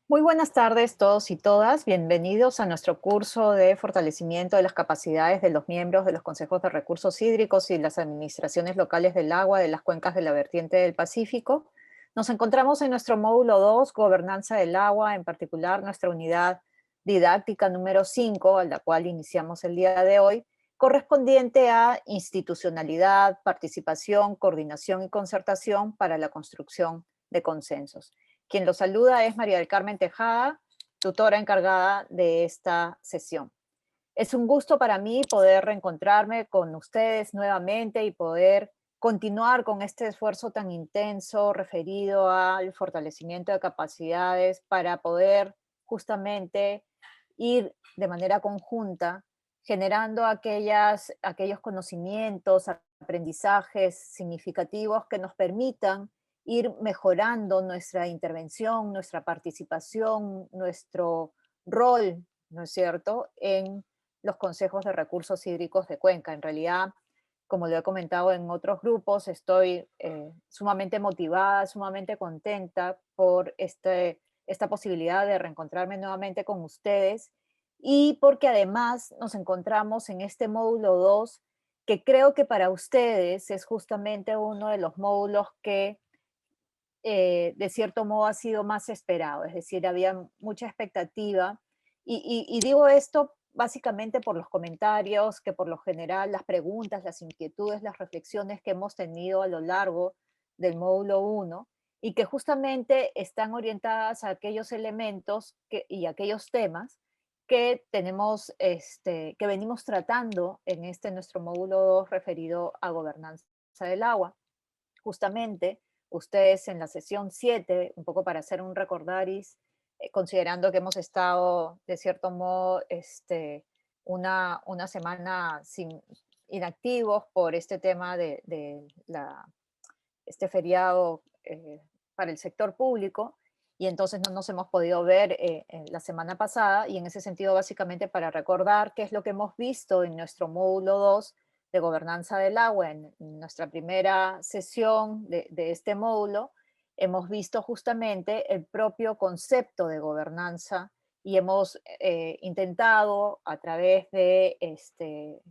Muy buenas tardes todos y todas. Bienvenidos a nuestro curso de fortalecimiento de las capacidades de los miembros de los consejos de recursos hídricos y las administraciones locales del agua de las cuencas de la vertiente del Pacífico. Nos encontramos en nuestro módulo 2, Gobernanza del agua, en particular nuestra unidad didáctica número 5, a la cual iniciamos el día de hoy, correspondiente a institucionalidad, participación, coordinación y concertación para la construcción de consensos. Quien los saluda es María del Carmen Tejada, tutora encargada de esta sesión. Es un gusto para mí poder reencontrarme con ustedes nuevamente y poder continuar con este esfuerzo tan intenso referido al fortalecimiento de capacidades para poder justamente ir de manera conjunta generando aquellos conocimientos, aprendizajes significativos que nos permitan ir mejorando nuestra intervención, nuestra participación, nuestro rol, ¿no es cierto?, en los consejos de recursos hídricos de Cuenca. En realidad, como lo he comentado en otros grupos, estoy sumamente motivada, sumamente contenta por esta posibilidad de reencontrarme nuevamente con ustedes y porque además nos encontramos en este módulo 2 que creo que para ustedes es justamente uno de los módulos que de cierto modo ha sido más esperado, es decir, había mucha expectativa. Y digo esto básicamente por los comentarios, que por lo general las preguntas, las inquietudes, las reflexiones que hemos tenido a lo largo del módulo 1 y que justamente están orientadas a aquellos elementos y aquellos temas que tenemos, que venimos tratando en este nuestro módulo 2 referido a gobernanza del agua. Justamente, ustedes en la sesión 7, un poco para hacer un recordaris, considerando que hemos estado, de cierto modo, una semana inactivos por este tema este feriado para el sector público, y entonces no nos hemos podido ver en la semana pasada, y en ese sentido básicamente para recordar qué es lo que hemos visto en nuestro módulo 2 de gobernanza del agua, en nuestra primera sesión de este módulo, hemos visto justamente el propio concepto de gobernanza y hemos intentado a través de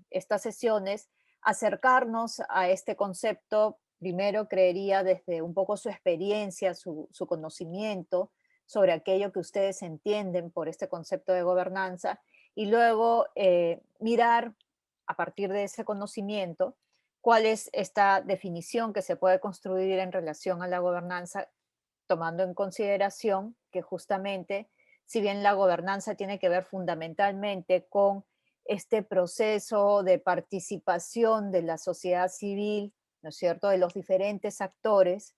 estas sesiones acercarnos a este concepto. Primero creería desde un poco su experiencia, su conocimiento sobre aquello que ustedes entienden por este concepto de gobernanza y luego mirar a partir de ese conocimiento cuál es esta definición que se puede construir en relación a la gobernanza, tomando en consideración que justamente, si bien la gobernanza tiene que ver fundamentalmente con este proceso de participación de la sociedad civil, ¿no es cierto?, de los diferentes actores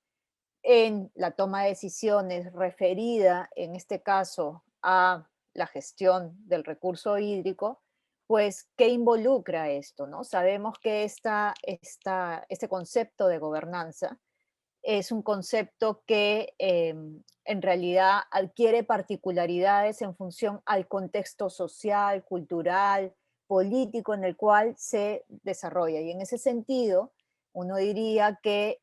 en la toma de decisiones referida, en este caso, a la gestión del recurso hídrico, pues, ¿qué involucra esto, no? Sabemos que este concepto de gobernanza es un concepto que en realidad adquiere particularidades en función al contexto social, cultural, político en el cual se desarrolla. Y en ese sentido, uno diría que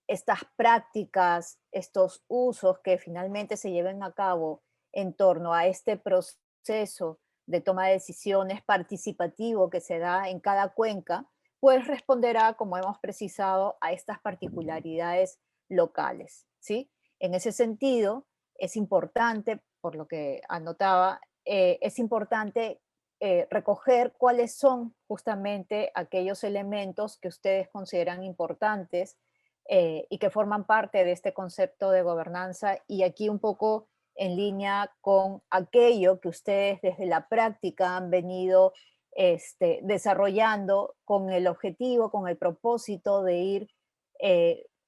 estas prácticas, estos usos que finalmente se lleven a cabo en torno a este proceso de toma de decisiones participativo que se da en cada cuenca, pues responderá, como hemos precisado, a estas particularidades locales, ¿sí? En ese sentido, es importante, por lo que anotaba, es importante recoger cuáles son justamente aquellos elementos que ustedes consideran importantes y que forman parte de este concepto de gobernanza, y aquí un poco en línea con aquello que ustedes desde la práctica han venido desarrollando con el objetivo, con el propósito de ir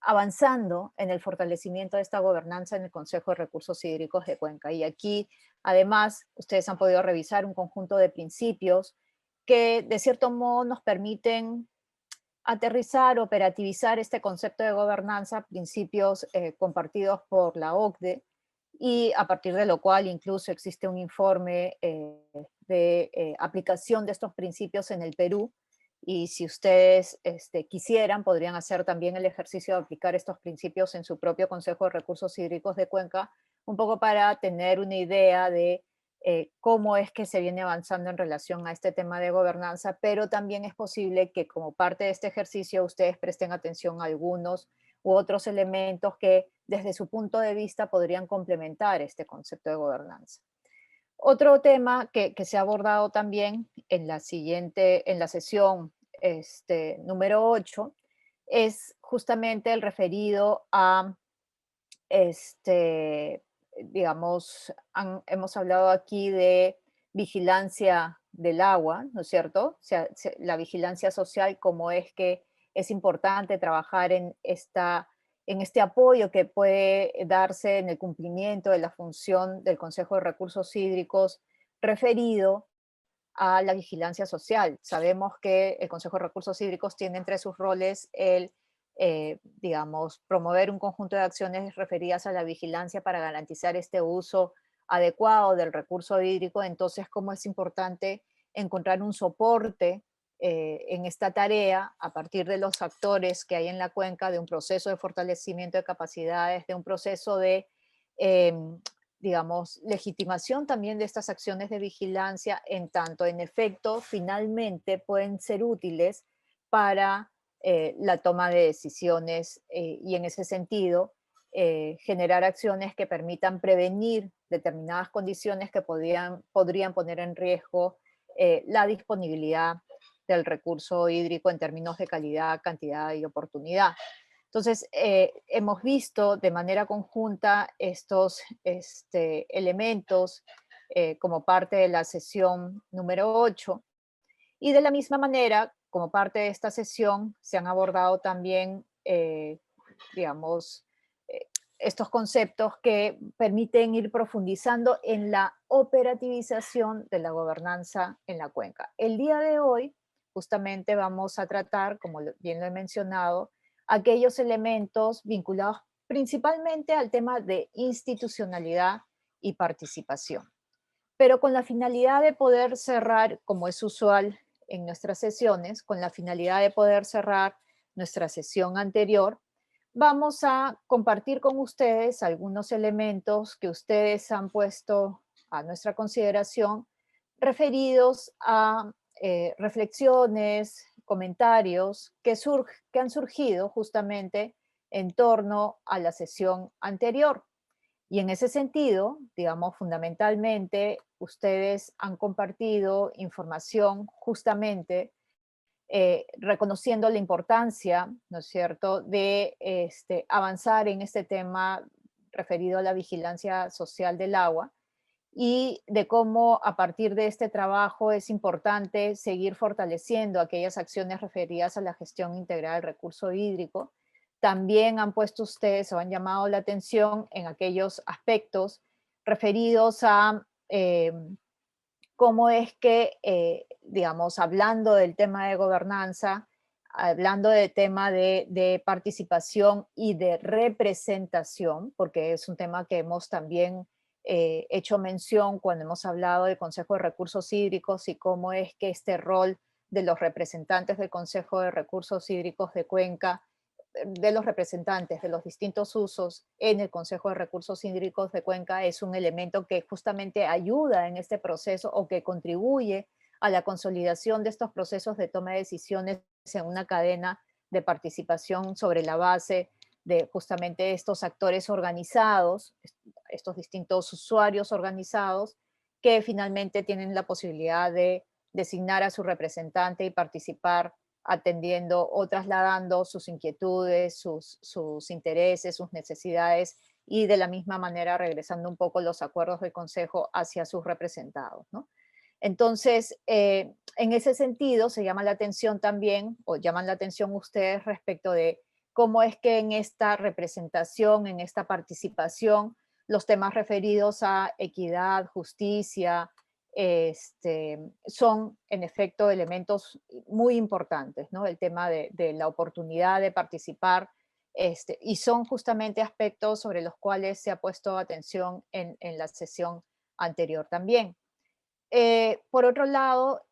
avanzando en el fortalecimiento de esta gobernanza en el Consejo de Recursos Hídricos de Cuenca. Y aquí, además, ustedes han podido revisar un conjunto de principios que de cierto modo nos permiten aterrizar, operativizar este concepto de gobernanza, principios compartidos por la OCDE, y a partir de lo cual incluso existe un informe de aplicación de estos principios en el Perú, y si ustedes quisieran, podrían hacer también el ejercicio de aplicar estos principios en su propio Consejo de Recursos Hídricos de Cuenca, un poco para tener una idea de cómo es que se viene avanzando en relación a este tema de gobernanza, pero también es posible que como parte de este ejercicio ustedes presten atención a algunos u otros elementos que desde su punto de vista podrían complementar este concepto de gobernanza. Otro tema que se ha abordado también en la sesión número 8 es justamente el referido a este, digamos, hemos hablado aquí de vigilancia del agua, ¿no es cierto? O sea, la vigilancia social, cómo es que es importante trabajar en este apoyo que puede darse en el cumplimiento de la función del Consejo de Recursos Hídricos referido a la vigilancia social. Sabemos que el Consejo de Recursos Hídricos tiene entre sus roles digamos, promover un conjunto de acciones referidas a la vigilancia para garantizar este uso adecuado del recurso hídrico. Entonces, cómo es importante encontrar un soporte en esta tarea a partir de los actores que hay en la cuenca, de un proceso de fortalecimiento de capacidades, de un proceso de em, digamos, legitimación también de estas acciones de vigilancia, en tanto en efecto finalmente pueden ser útiles para la toma de decisiones y en ese sentido generar acciones que permitan prevenir determinadas condiciones que podrían poner en riesgo la disponibilidad del recurso hídrico en términos de calidad, cantidad y oportunidad. Entonces, hemos visto de manera conjunta estos elementos como parte de la sesión número 8 y de la misma manera, como parte de esta sesión, se han abordado también, digamos, eh, estos conceptos que permiten ir profundizando en la operativización de la gobernanza en la cuenca. El día de hoy, justamente vamos a tratar, como bien lo he mencionado, aquellos elementos vinculados principalmente al tema de institucionalidad y participación, pero con la finalidad de poder cerrar, como es usual en nuestras sesiones, con la finalidad de poder cerrar nuestra sesión anterior, vamos a compartir con ustedes algunos elementos que ustedes han puesto a nuestra consideración referidos a reflexiones, comentarios que han surgido justamente en torno a la sesión anterior. Y en ese sentido, digamos, fundamentalmente, ustedes han compartido información justamente reconociendo la importancia, ¿no es cierto?, de avanzar en este tema referido a la vigilancia social del agua y de cómo a partir de este trabajo es importante seguir fortaleciendo aquellas acciones referidas a la gestión integral del recurso hídrico. También han puesto ustedes o han llamado la atención en aquellos aspectos referidos a cómo es que, digamos, hablando del tema de gobernanza, hablando del tema de participación y de representación, porque es un tema que hemos también hecho mención cuando hemos hablado del Consejo de Recursos Hídricos y cómo es que este rol de los representantes del Consejo de Recursos Hídricos de Cuenca, de los representantes de los distintos usos en el Consejo de Recursos Hídricos de Cuenca es un elemento que justamente ayuda en este proceso o que contribuye a la consolidación de estos procesos de toma de decisiones en una cadena de participación sobre la base de justamente estos actores organizados, estos distintos usuarios organizados que finalmente tienen la posibilidad de designar a su representante y participar atendiendo o trasladando sus inquietudes, sus intereses, sus necesidades y de la misma manera regresando un poco los acuerdos del Consejo hacia sus representados, ¿no? Entonces, en ese sentido, se llama la atención también, o llaman la atención ustedes respecto de cómo es que en esta representación, en esta participación, los temas referidos a equidad, justicia, son en efecto elementos muy importantes, ¿no? El tema de la oportunidad de participar, y son justamente aspectos sobre los cuales se ha puesto atención en la sesión anterior también. Por otro lado,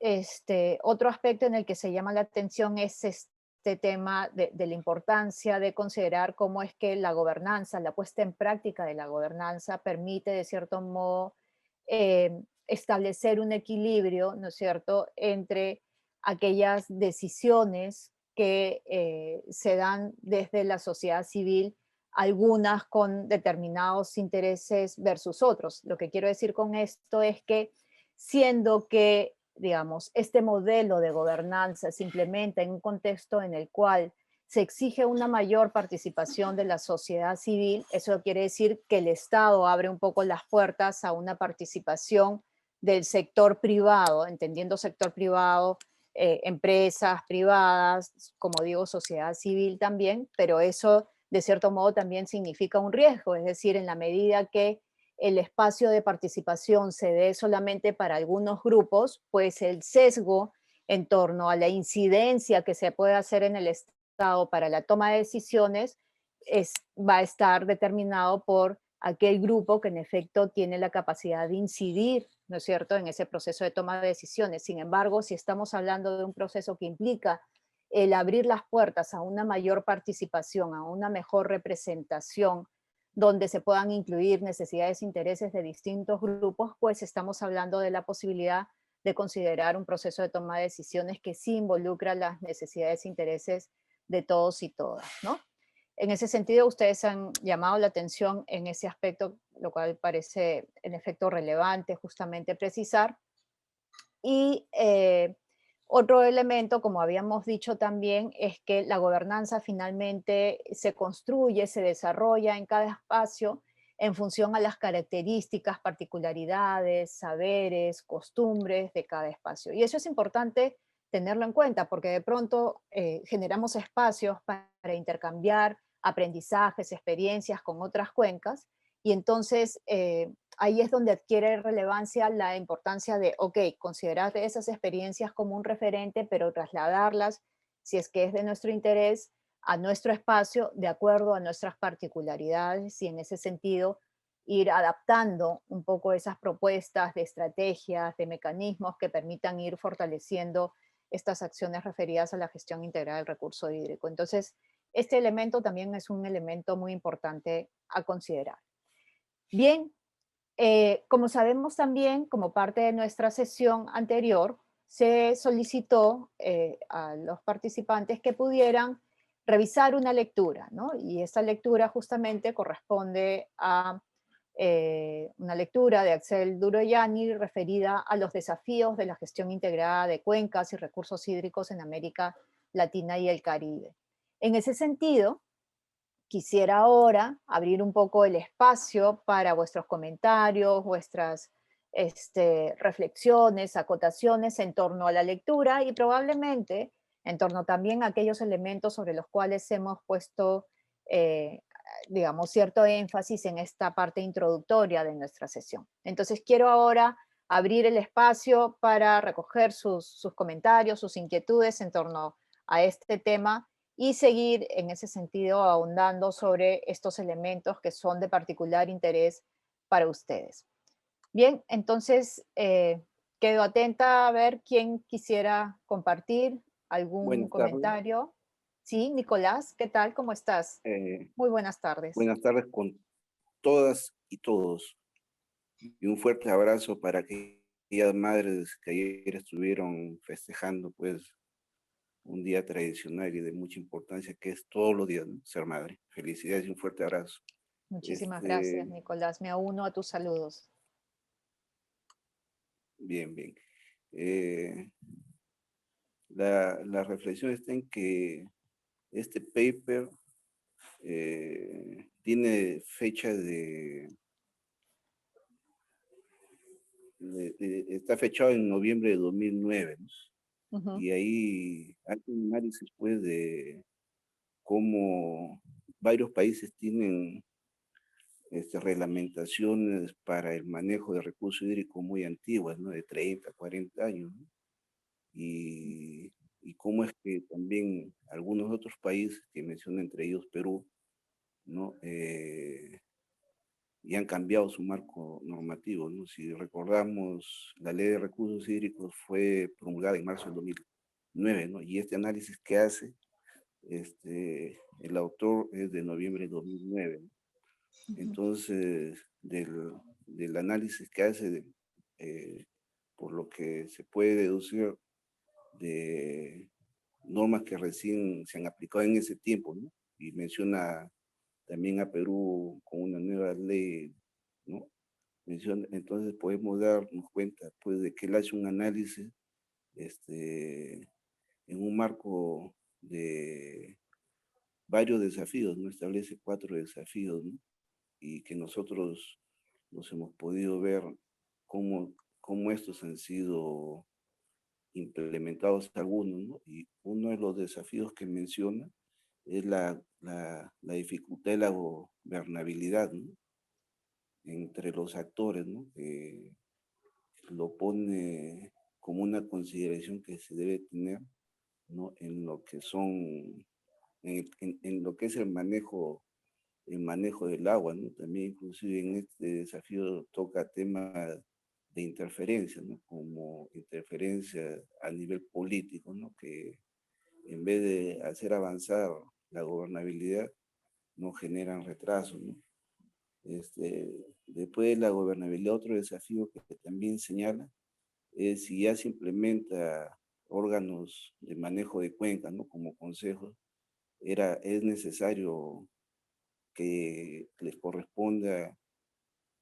otro aspecto en el que se llama la atención es este tema de la importancia de considerar cómo es que la gobernanza, la puesta en práctica de la gobernanza permite, de cierto modo, establecer un equilibrio, ¿no es cierto?, entre aquellas decisiones que se dan desde la sociedad civil, algunas con determinados intereses versus otros. Lo que quiero decir con esto es que siendo que, digamos, este modelo de gobernanza se implementa en un contexto en el cual se exige una mayor participación de la sociedad civil, eso quiere decir que el Estado abre un poco las puertas a una participación del sector privado, entendiendo sector privado, empresas privadas, como digo, sociedad civil también, pero eso de cierto modo también significa un riesgo, es decir, en la medida que el espacio de participación se dé solamente para algunos grupos, pues el sesgo en torno a la incidencia que se puede hacer en el Estado para la toma de decisiones va a estar determinado por aquel grupo que en efecto tiene la capacidad de incidir, ¿no es cierto?, en ese proceso de toma de decisiones. Sin embargo, si estamos hablando de un proceso que implica el abrir las puertas a una mayor participación, a una mejor representación, donde se puedan incluir necesidades e intereses de distintos grupos, pues estamos hablando de la posibilidad de considerar un proceso de toma de decisiones que sí involucra las necesidades e intereses de todos y todas, ¿no? En ese sentido, ustedes han llamado la atención en ese aspecto, lo cual parece en efecto relevante justamente precisar. Y otro elemento, como habíamos dicho también, es que la gobernanza finalmente se construye, se desarrolla en cada espacio en función a las características, particularidades, saberes, costumbres de cada espacio. Y eso es importante tenerlo en cuenta porque de pronto generamos espacios para intercambiar aprendizajes, experiencias con otras cuencas y entonces ahí es donde adquiere relevancia la importancia de, ok, considerar esas experiencias como un referente, pero trasladarlas, si es que es de nuestro interés, a nuestro espacio de acuerdo a nuestras particularidades y en ese sentido ir adaptando un poco esas propuestas de estrategias, de mecanismos que permitan ir fortaleciendo estas acciones referidas a la gestión integral del recurso hídrico. Entonces, este elemento también es un elemento muy importante a considerar. Bien, como sabemos también, como parte de nuestra sesión anterior, se solicitó a los participantes que pudieran revisar una lectura, ¿no? Y esta lectura justamente corresponde a una lectura de Axel Duroyani referida a los desafíos de la gestión integrada de cuencas y recursos hídricos en América Latina y el Caribe. En ese sentido, quisiera ahora abrir un poco el espacio para vuestros comentarios, vuestras reflexiones, acotaciones en torno a la lectura y probablemente en torno también a aquellos elementos sobre los cuales hemos puesto, eh, digamos, cierto énfasis en esta parte introductoria de nuestra sesión. Entonces quiero ahora abrir el espacio para recoger sus comentarios, sus inquietudes en torno a este tema y seguir en ese sentido ahondando sobre estos elementos que son de particular interés para ustedes. Bien, entonces quedo atenta a ver quién quisiera compartir algún Buenas tardes. comentario. Sí, Nicolás, ¿qué tal? ¿Cómo estás? eh, Muy buenas tardes. Buenas tardes con todas y todos. Y un fuerte abrazo para aquellas madres que ayer estuvieron festejando, pues, un día tradicional y de mucha importancia, que es todos los días, ¿no?, ser madre. Felicidades y un fuerte abrazo. Muchísimas gracias, Este, Nicolás. Me uno a tus saludos. bien, bien. Eh, la reflexión está en que este paper tiene fecha está fechado en noviembre de 2009, ¿no? Ujú. Y ahí hay un análisis, pues, de cómo varios países tienen reglamentaciones para el manejo de recursos hídricos muy antiguas, ¿no? De 30, 40 años, ¿no? Y, y cómo es que también algunos otros países, que menciono entre ellos Perú, ¿no? y han cambiado su marco normativo, ¿no? Si recordamos, la Ley de Recursos Hídricos fue promulgada en marzo del 2009, ¿no? Y este análisis que hace el autor es de noviembre de 2009, ¿no? Entonces, del análisis que hace, por lo que se puede deducir de normas que recién se han aplicado en ese tiempo, ¿no? Y menciona también a Perú con una nueva ley, ¿no? Entonces podemos darnos cuenta, pues, de que él hace un análisis en un marco de varios desafíos, ¿no? Establece 4 desafíos, ¿no? Y que nosotros nos hemos podido ver cómo estos han sido implementados algunos, ¿no? Y uno de los desafíos que menciona es la dificultad de la gobernabilidad, ¿no? Entre los actores, ¿no? Que lo pone como una consideración que se debe tener, ¿no? En lo que son, en lo que es el manejo del agua, ¿no? También inclusive en este desafío toca temas de interferencia, ¿no? Como interferencia a nivel político, ¿no? Que en vez de hacer avanzar la gobernabilidad, no generan retrasos, ¿no? Después de la gobernabilidad, otro desafío que también señala es si ya se implementa órganos de manejo de cuencas, ¿no? Como consejos, es necesario que les corresponda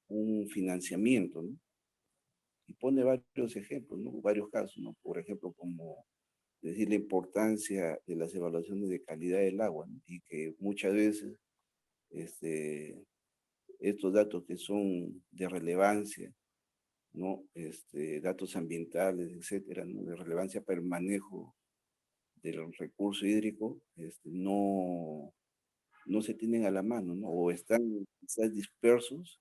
un financiamiento, ¿no? Y pone varios ejemplos, ¿no? Varios casos, ¿no? Por ejemplo, como decir la importancia de las evaluaciones de calidad del agua, ¿no? Y que muchas veces este, estos datos que son de relevancia, ¿no? Datos ambientales, etcétera, ¿no? De relevancia para el manejo del recurso hídrico, no se tienen a la mano, ¿no? O están quizás dispersos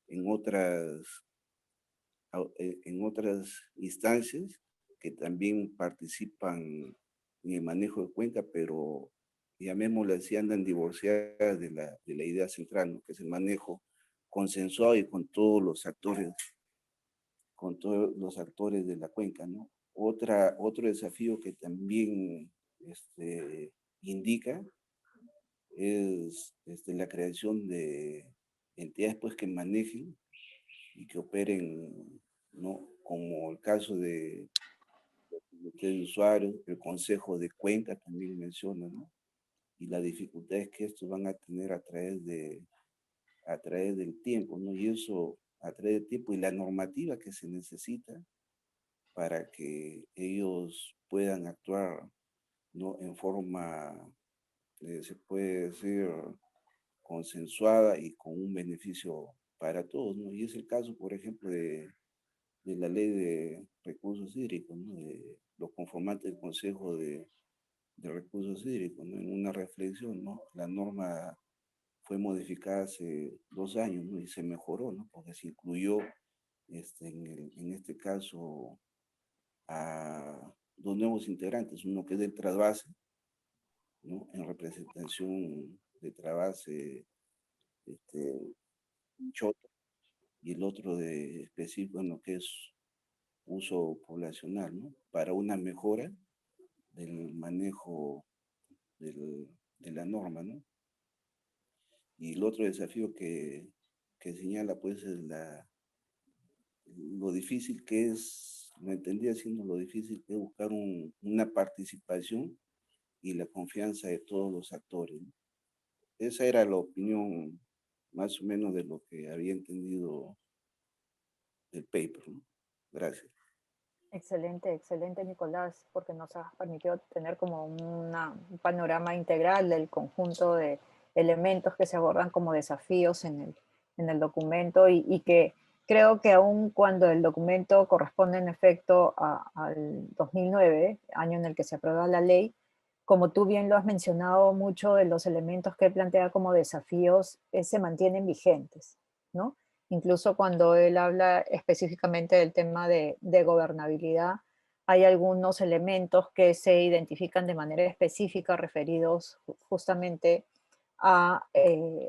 en otras instancias que también participan en el manejo de cuenca, pero llamémosle así, andan divorciadas de la idea central, ¿no? Que es el manejo consensuado y con todos los actores de la cuenca, ¿no? Otro desafío que también indica es la creación de entidades, pues, que manejen y que operen, ¿no? Como el caso de usuarios, el Consejo de Cuenca también menciona, ¿no? Y las dificultades que estos van a tener a través del tiempo, ¿no? Y eso a través del tiempo y la normativa que se necesita para que ellos puedan actuar, ¿no? En forma, se puede decir, consensuada y con un beneficio para todos, ¿no? Y es el caso, por ejemplo, de la ley de recursos hídricos, ¿no? De los conformantes del Consejo de Recursos Hídricos, ¿no? En una reflexión, ¿no? La norma fue modificada hace 2 años, ¿no? Y se mejoró, ¿no? Porque se incluyó, en este caso, a 2 nuevos integrantes, uno que es del Trasvase, ¿no? En representación de Trasvase, Chota, y el otro de específico en lo que es uso poblacional, ¿no? Para una mejora del manejo de la norma, ¿no? Y el otro desafío que señala, pues, es lo difícil que es, me entendía siendo lo difícil que es buscar una participación y la confianza de todos los actores, ¿no? Esa era la opinión más o menos de lo que había entendido del paper, ¿no? Gracias. Excelente, excelente, Nicolás, porque nos has permitido tener como un panorama integral del conjunto de elementos que se abordan como desafíos en el documento y que creo que aun cuando el documento corresponde en efecto al 2009, año en el que se aprueba la ley, como tú bien lo has mencionado, muchos de los elementos que él plantea como desafíos se mantienen vigentes, ¿no? Incluso cuando él habla específicamente del tema de gobernabilidad, hay algunos elementos que se identifican de manera específica referidos justamente a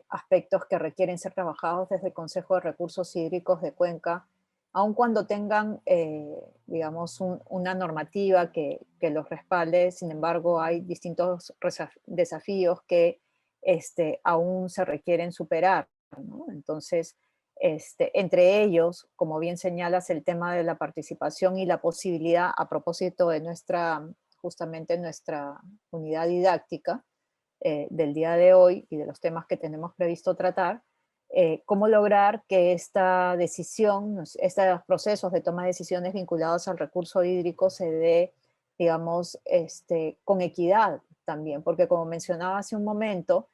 aspectos que requieren ser trabajados desde el Consejo de Recursos Hídricos de Cuenca, aun cuando tengan, digamos, una normativa que los respalde. Sin embargo, hay distintos desafíos que aún se requieren superar, ¿no? Entonces, entre ellos, como bien señalas, el tema de la participación y la posibilidad, a propósito de justamente nuestra unidad didáctica del día de hoy y de los temas que tenemos previsto tratar, cómo lograr que esta decisión, estos procesos de toma de decisiones vinculados al recurso hídrico se dé, digamos, con equidad también, porque como mencionaba hace un momento,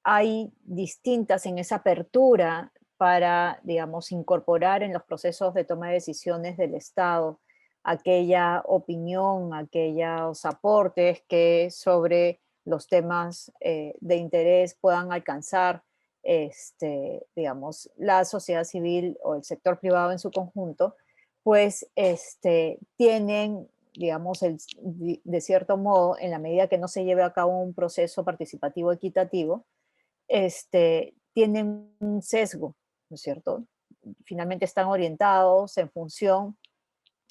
hay distintas en esa apertura para, digamos, incorporar en los procesos de toma de decisiones del Estado aquella opinión, aquellos aportes que sobre los temas de interés puedan alcanzar, digamos, la sociedad civil o el sector privado en su conjunto, pues tienen, digamos, de cierto modo, en la medida que no se lleve a cabo un proceso participativo equitativo, tienen un sesgo, ¿no es cierto? Finalmente están orientados en función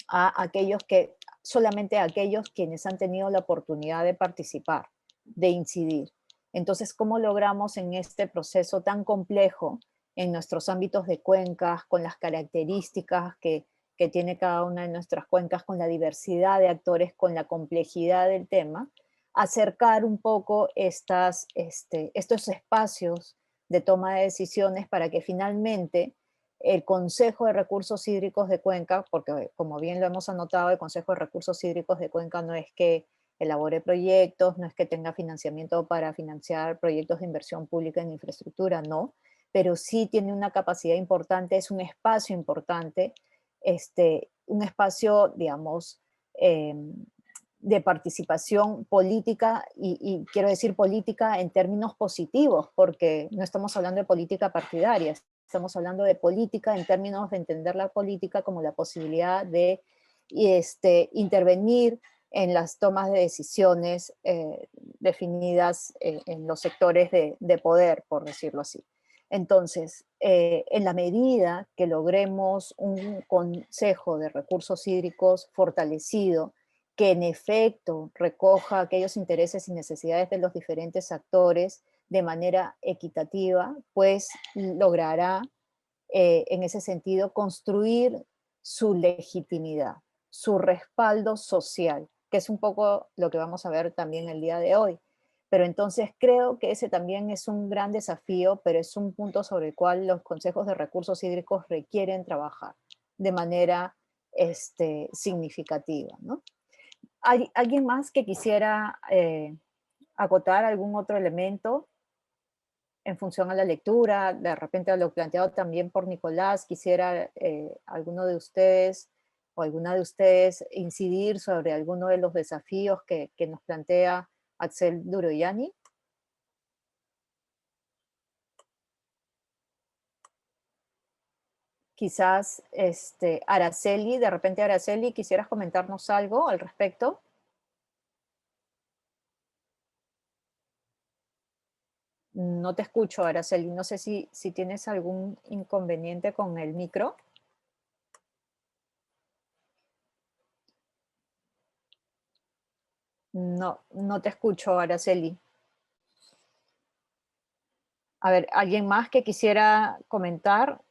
a aquellos que, solamente a aquellos quienes han tenido la oportunidad de participar, de incidir. Entonces, ¿cómo logramos en este proceso tan complejo, en nuestros ámbitos de cuencas, con las características que tiene cada una de nuestras cuencas, con la diversidad de actores, con la complejidad del tema, acercar un poco estos espacios de toma de decisiones para que finalmente el Consejo de Recursos Hídricos de Cuenca, porque como bien lo hemos anotado, el Consejo de Recursos Hídricos de Cuenca no es que elabore proyectos, no es que tenga financiamiento para financiar proyectos de inversión pública en infraestructura, no, pero sí tiene una capacidad importante, es un espacio importante, un espacio, digamos, de participación política, y quiero decir política en términos positivos, porque no estamos hablando de política partidaria, estamos hablando de política en términos de entender la política como la posibilidad de intervenir en las tomas de decisiones definidas en los sectores de poder, por decirlo así. Entonces, en la medida que logremos un consejo de recursos hídricos fortalecido, que en efecto recoja aquellos intereses y necesidades de los diferentes actores de manera equitativa, pues logrará en ese sentido construir su legitimidad, su respaldo social, que es un poco lo que vamos a ver también el día de hoy. Pero entonces creo que ese también es un gran desafío, pero es un punto sobre el cual los consejos de recursos hídricos requieren trabajar de manera significativa, ¿no? ¿Hay alguien más que quisiera acotar algún otro elemento en función a la lectura? De repente a lo planteado también por Nicolás, quisiera alguno de ustedes o alguna de ustedes incidir sobre alguno de los desafíos que nos plantea Axel Duroyani. Quizás Araceli, de repente Araceli, ¿quisieras comentarnos algo al respecto? No te escucho, Araceli. No sé si tienes algún inconveniente con el micro. No, no te escucho, Araceli. A ver, ¿alguien más que quisiera comentar?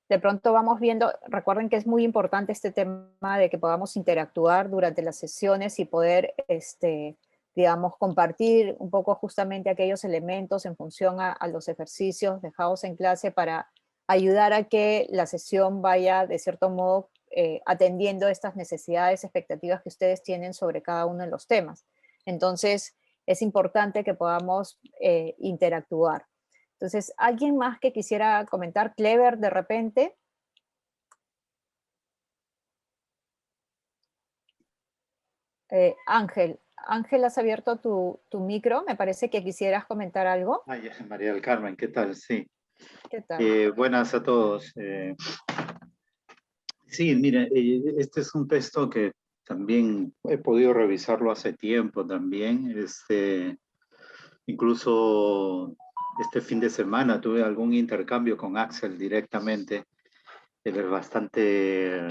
De pronto vamos viendo, recuerden que es muy importante este tema de que podamos interactuar durante las sesiones y poder, digamos, compartir un poco justamente aquellos elementos en función a los ejercicios dejados en clase para ayudar a que la sesión vaya, de cierto modo, atendiendo estas necesidades, expectativas que ustedes tienen sobre cada uno de los temas. Entonces, es importante que podamos interactuar. Entonces, ¿alguien más que quisiera comentar? Clever, de repente. Ángel, Ángel, has abierto tu micro. Me parece que quisieras comentar algo. Ay, María del Carmen, ¿qué tal? Sí. ¿Qué tal? Buenas a todos. Sí, mire, este es un texto que también he podido revisarlo hace tiempo también. Incluso este fin de semana tuve algún intercambio con Axel directamente. Él es bastante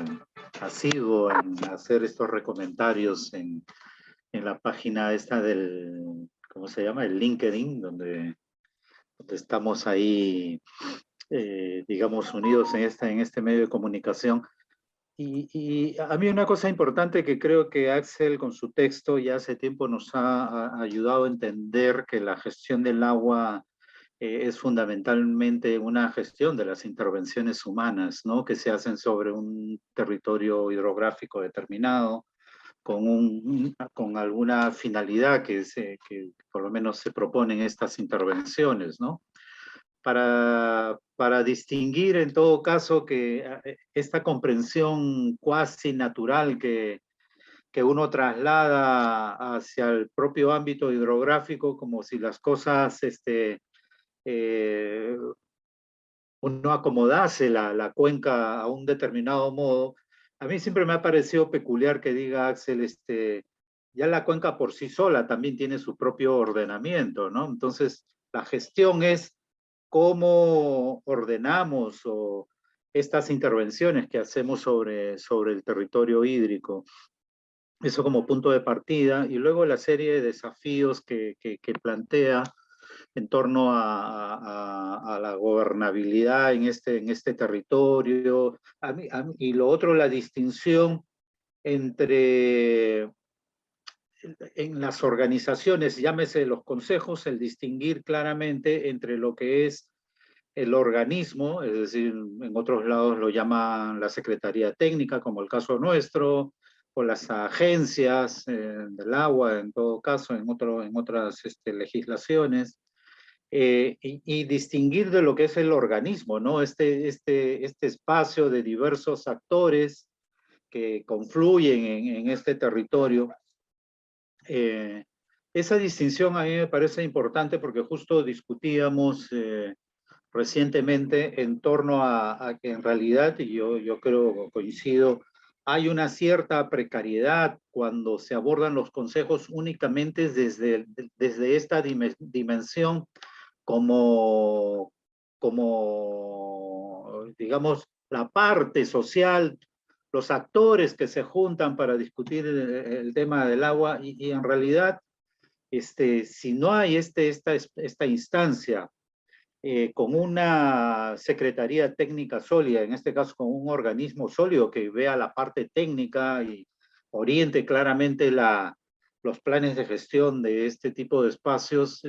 asiduo en hacer estos recomentarios en la página esta del, ¿cómo se llama? El LinkedIn, donde estamos ahí, digamos, unidos en este medio de comunicación. Y a mí una cosa importante que creo que Axel con su texto ya hace tiempo nos ha ayudado a entender que la gestión del agua es fundamentalmente una gestión de las intervenciones humanas, ¿no? Que se hacen sobre un territorio hidrográfico determinado, con alguna finalidad que por lo menos se proponen estas intervenciones, ¿no? Para distinguir en todo caso que esta comprensión cuasi natural que uno traslada hacia el propio ámbito hidrográfico, como si las cosas, uno acomodase la cuenca a un determinado modo. A mí siempre me ha parecido peculiar que diga Axel, ya la cuenca por sí sola también tiene su propio ordenamiento, ¿no? Entonces, la gestión es cómo ordenamos estas intervenciones que hacemos sobre el territorio hídrico. Eso como punto de partida, y luego la serie de desafíos que plantea en torno a la gobernabilidad en este territorio. Y lo otro, la distinción entre en las organizaciones, llámese los consejos, el distinguir claramente entre lo que es el organismo, es decir, en otros lados lo llaman la Secretaría Técnica, como el caso nuestro, o las agencias del agua, en todo caso, en otras legislaciones, y distinguir de lo que es el organismo, ¿no? Este espacio de diversos actores que confluyen en este territorio. Esa distinción a mí me parece importante porque justo discutíamos recientemente en torno a que en realidad, y yo creo, coincido, hay una cierta precariedad cuando se abordan los consejos únicamente desde esta dimensión como, digamos, la parte social, los actores que se juntan para discutir el tema del agua, y en realidad, si no hay esta instancia con una secretaría técnica sólida, en este caso con un organismo sólido que vea la parte técnica y oriente claramente los planes de gestión de este tipo de espacios,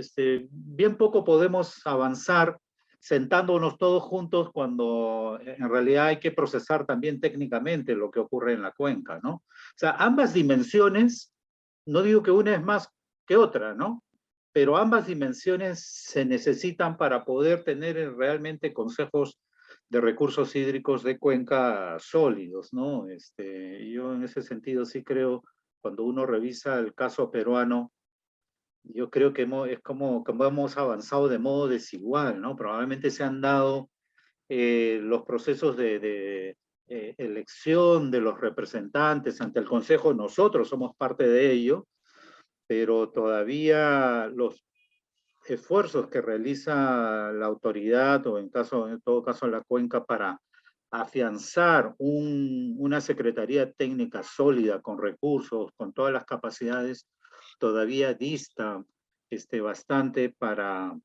bien poco podemos avanzar sentándonos todos juntos cuando en realidad hay que procesar también técnicamente lo que ocurre en la cuenca, ¿no? O sea, ambas dimensiones, no digo que una es más que otra, ¿no? Pero ambas dimensiones se necesitan para poder tener realmente consejos de recursos hídricos de cuenca sólidos, ¿no? Yo en ese sentido sí creo, cuando uno revisa el caso peruano, yo creo que es como hemos avanzado de modo desigual, ¿no? Probablemente se han dado los procesos de elección de los representantes ante el Consejo, nosotros somos parte de ello, pero todavía los esfuerzos que realiza la autoridad o en todo caso la cuenca para afianzar una secretaría técnica sólida con recursos, con todas las capacidades, todavía dista bastante para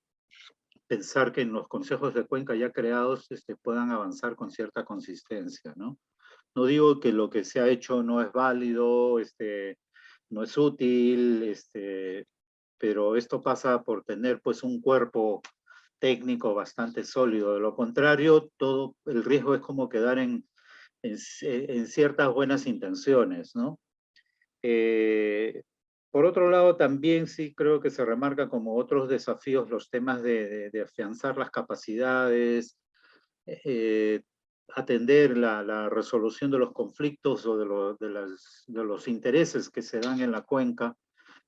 pensar que en los consejos de cuenca ya creados puedan avanzar con cierta consistencia, ¿no? No digo que lo que se ha hecho no es válido, no es útil, pero esto pasa por tener pues un cuerpo técnico bastante sólido. De lo contrario, todo el riesgo es como quedar en ciertas buenas intenciones, ¿no? Por otro lado, también sí creo que se remarca como otros desafíos los temas de afianzar las capacidades, atender la resolución de los conflictos o de los intereses que se dan en la cuenca.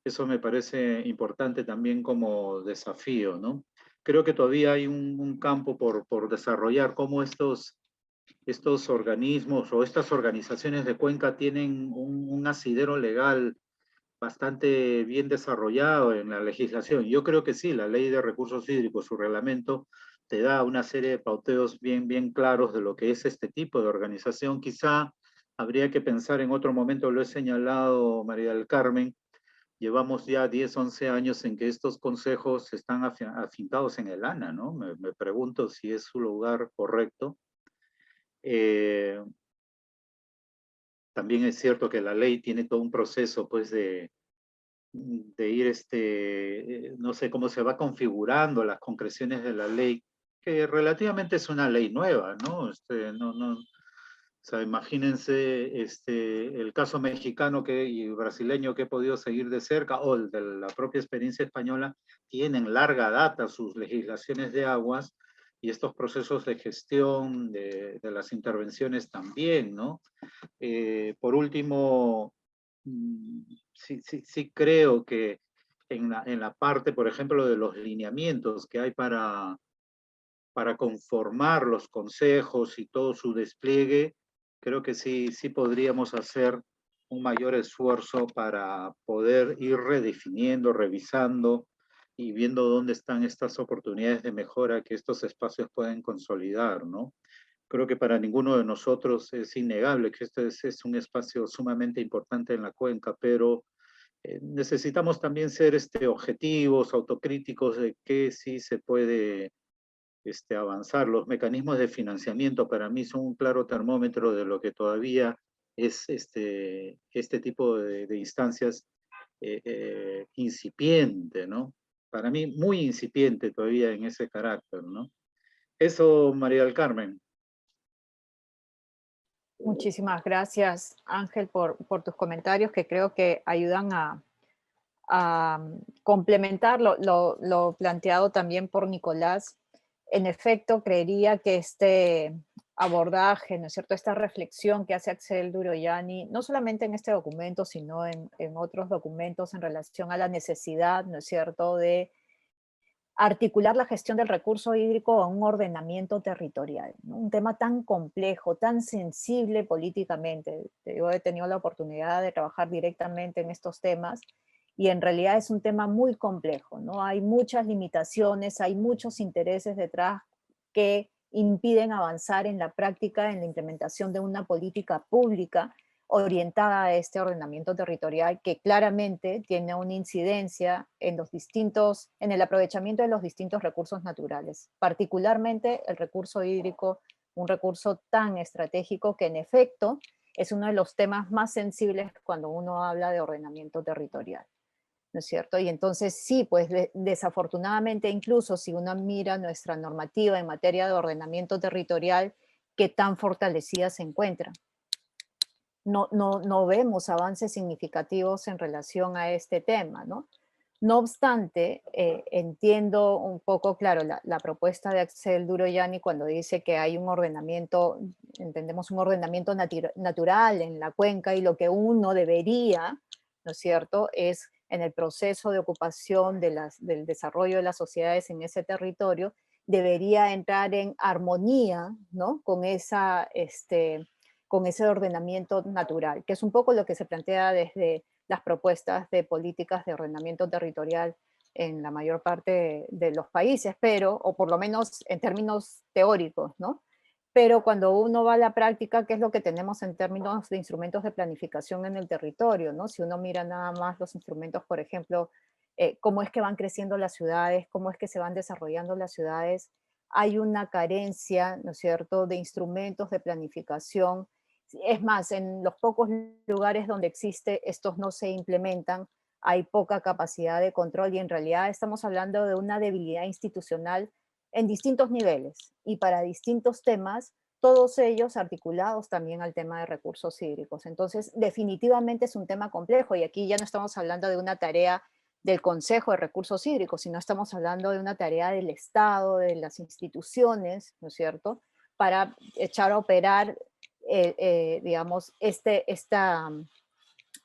Eso me parece importante también como desafío, ¿no? Creo que todavía hay un campo por desarrollar, cómo estos organismos o estas organizaciones de cuenca tienen un asidero legal bastante bien desarrollado en la legislación. Yo creo que sí, la ley de recursos hídricos, su reglamento, te da una serie de pauteos bien claros de lo que es este tipo de organización. Quizá habría que pensar en otro momento, lo he señalado María del Carmen, llevamos ya 10, 11 años en que estos consejos están afincados en el ANA, ¿no? Me pregunto si es su lugar correcto. También es cierto que la ley tiene todo un proceso, pues, de ir, no sé cómo se va configurando las concreciones de la ley, que relativamente es una ley nueva, ¿no? O sea, imagínense el caso mexicano y brasileño que he podido seguir de cerca, o el de la propia experiencia española, tienen larga data sus legislaciones de aguas y estos procesos de gestión de las intervenciones también, ¿no? Por último, sí creo que en la parte, por ejemplo, de los lineamientos que hay para conformar los consejos y todo su despliegue, creo que sí podríamos hacer un mayor esfuerzo para poder ir redefiniendo, revisando y viendo dónde están estas oportunidades de mejora que estos espacios pueden consolidar, ¿no? Creo que para ninguno de nosotros es innegable que este es un espacio sumamente importante en la cuenca, pero necesitamos también ser objetivos, autocríticos de qué sí se puede avanzar. Los mecanismos de financiamiento para mí son un claro termómetro de lo que todavía es este tipo de instancias incipiente, ¿no? Para mí muy incipiente todavía en ese carácter, ¿no? Eso, María del Carmen. Muchísimas gracias, Ángel, por tus comentarios que creo que ayudan a complementar lo planteado también por Nicolás. En efecto, creería que este abordaje, ¿no es cierto?, esta reflexión que hace Axel Duroyani, no solamente en este documento, sino en otros documentos en relación a la necesidad, ¿no es cierto?, de articular la gestión del recurso hídrico a un ordenamiento territorial, ¿no? Un tema tan complejo, tan sensible políticamente. Yo he tenido la oportunidad de trabajar directamente en estos temas y en realidad es un tema muy complejo, ¿no? Hay muchas limitaciones, hay muchos intereses detrás que impiden avanzar en la práctica, en la implementación de una política pública orientada a este ordenamiento territorial que claramente tiene una incidencia en el aprovechamiento de los distintos recursos naturales, particularmente el recurso hídrico, un recurso tan estratégico que en efecto es uno de los temas más sensibles cuando uno habla de ordenamiento territorial, ¿no es cierto? Y entonces sí, pues desafortunadamente incluso si uno mira nuestra normativa en materia de ordenamiento territorial, qué tan fortalecida se encuentra. No vemos avances significativos en relación a este tema, ¿no? No obstante, entiendo un poco, claro, la propuesta de Axel Duroyani cuando dice que hay un ordenamiento, entendemos un ordenamiento natural en la cuenca y lo que uno debería, ¿no es cierto?, es en el proceso de ocupación del desarrollo de las sociedades en ese territorio, debería entrar en armonía, ¿no?, con con ese ordenamiento natural, que es un poco lo que se plantea desde las propuestas de políticas de ordenamiento territorial en la mayor parte de los países, pero, o por lo menos en términos teóricos, ¿no? Pero cuando uno va a la práctica, ¿qué es lo que tenemos en términos de instrumentos de planificación en el territorio, ¿no? Si uno mira nada más los instrumentos, por ejemplo, cómo es que van creciendo las ciudades, cómo es que se van desarrollando las ciudades, hay una carencia, ¿no es cierto?, de instrumentos de planificación. Es más, en los pocos lugares donde existe, estos no se implementan, hay poca capacidad de control y en realidad estamos hablando de una debilidad institucional en distintos niveles y para distintos temas, todos ellos articulados también al tema de recursos hídricos. Entonces, definitivamente es un tema complejo y aquí ya no estamos hablando de una tarea del Consejo de Recursos Hídricos, sino estamos hablando de una tarea del Estado, de las instituciones, ¿no es cierto?, para echar a operar digamos, esta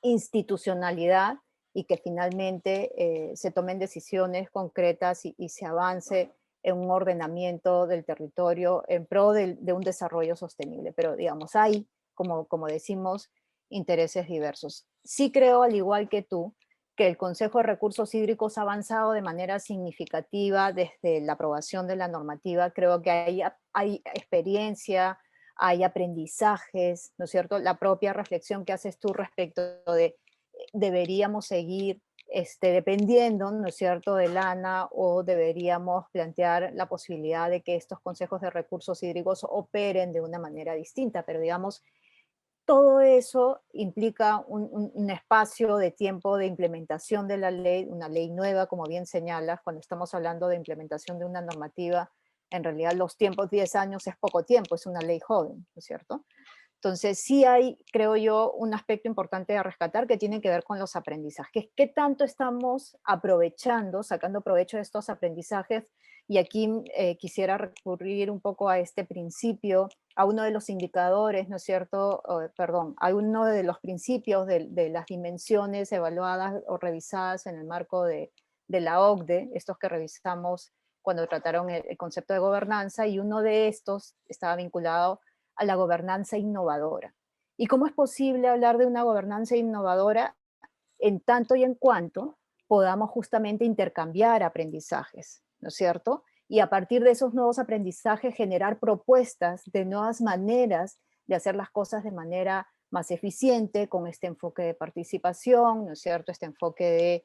institucionalidad y que finalmente se tomen decisiones concretas y se avance en un ordenamiento del territorio en pro de un desarrollo sostenible. Pero, digamos, hay, como decimos, intereses diversos. Sí creo, al igual que tú, que el Consejo de Recursos Hídricos ha avanzado de manera significativa desde la aprobación de la normativa. Creo que hay experiencia, hay aprendizajes, ¿no es cierto? La propia reflexión que haces tú respecto de deberíamos seguir dependiendo, ¿no es cierto?, del ANA, o deberíamos plantear la posibilidad de que estos consejos de recursos hídricos operen de una manera distinta, pero digamos, todo eso implica un espacio de tiempo de implementación de la ley, una ley nueva, como bien señalas, cuando estamos hablando de implementación de una normativa, en realidad los tiempos, 10 años es poco tiempo, es una ley joven, ¿no es cierto? Entonces sí hay, creo yo, un aspecto importante a rescatar que tiene que ver con los aprendizajes. ¿Qué tanto estamos aprovechando, sacando provecho de estos aprendizajes? Y aquí quisiera recurrir un poco a este principio, a uno de los indicadores, ¿no es cierto? Perdón, a uno de los principios de las dimensiones evaluadas o revisadas en el marco de la OCDE, estos que revisamos cuando trataron el concepto de gobernanza, y uno de estos estaba vinculado a la gobernanza innovadora. ¿Y cómo es posible hablar de una gobernanza innovadora en tanto y en cuanto podamos justamente intercambiar aprendizajes, ¿no es cierto? Y a partir de esos nuevos aprendizajes generar propuestas de nuevas maneras de hacer las cosas de manera más eficiente, con este enfoque de participación, ¿no es cierto? Este enfoque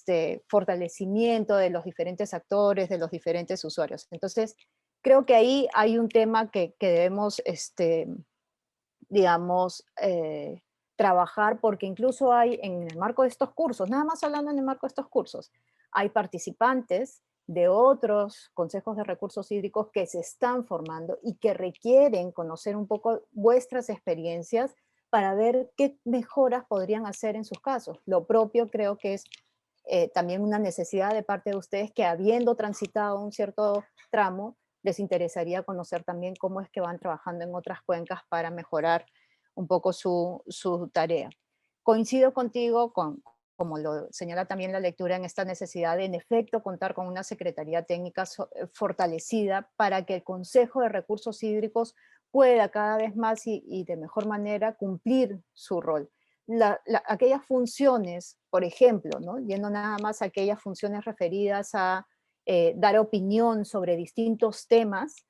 de fortalecimiento de los diferentes actores, de los diferentes usuarios. Entonces, creo que ahí hay un tema que debemos, digamos, trabajar, porque incluso hay en el marco de estos cursos, nada más hablando en el marco de estos cursos, hay participantes de otros consejos de recursos hídricos que se están formando y que requieren conocer un poco vuestras experiencias para ver qué mejoras podrían hacer en sus casos. Lo propio creo que es también una necesidad de parte de ustedes que, habiendo transitado un cierto tramo, les interesaría conocer también cómo es que van trabajando en otras cuencas para mejorar un poco su tarea. Coincido contigo, como lo señala también la lectura, en esta necesidad de, en efecto, contar con una Secretaría Técnica fortalecida para que el Consejo de Recursos Hídricos pueda cada vez más y de mejor manera cumplir su rol. Aquellas funciones, por ejemplo, ¿no?, yendo nada más a aquellas funciones referidas a dar opinión sobre distintos temas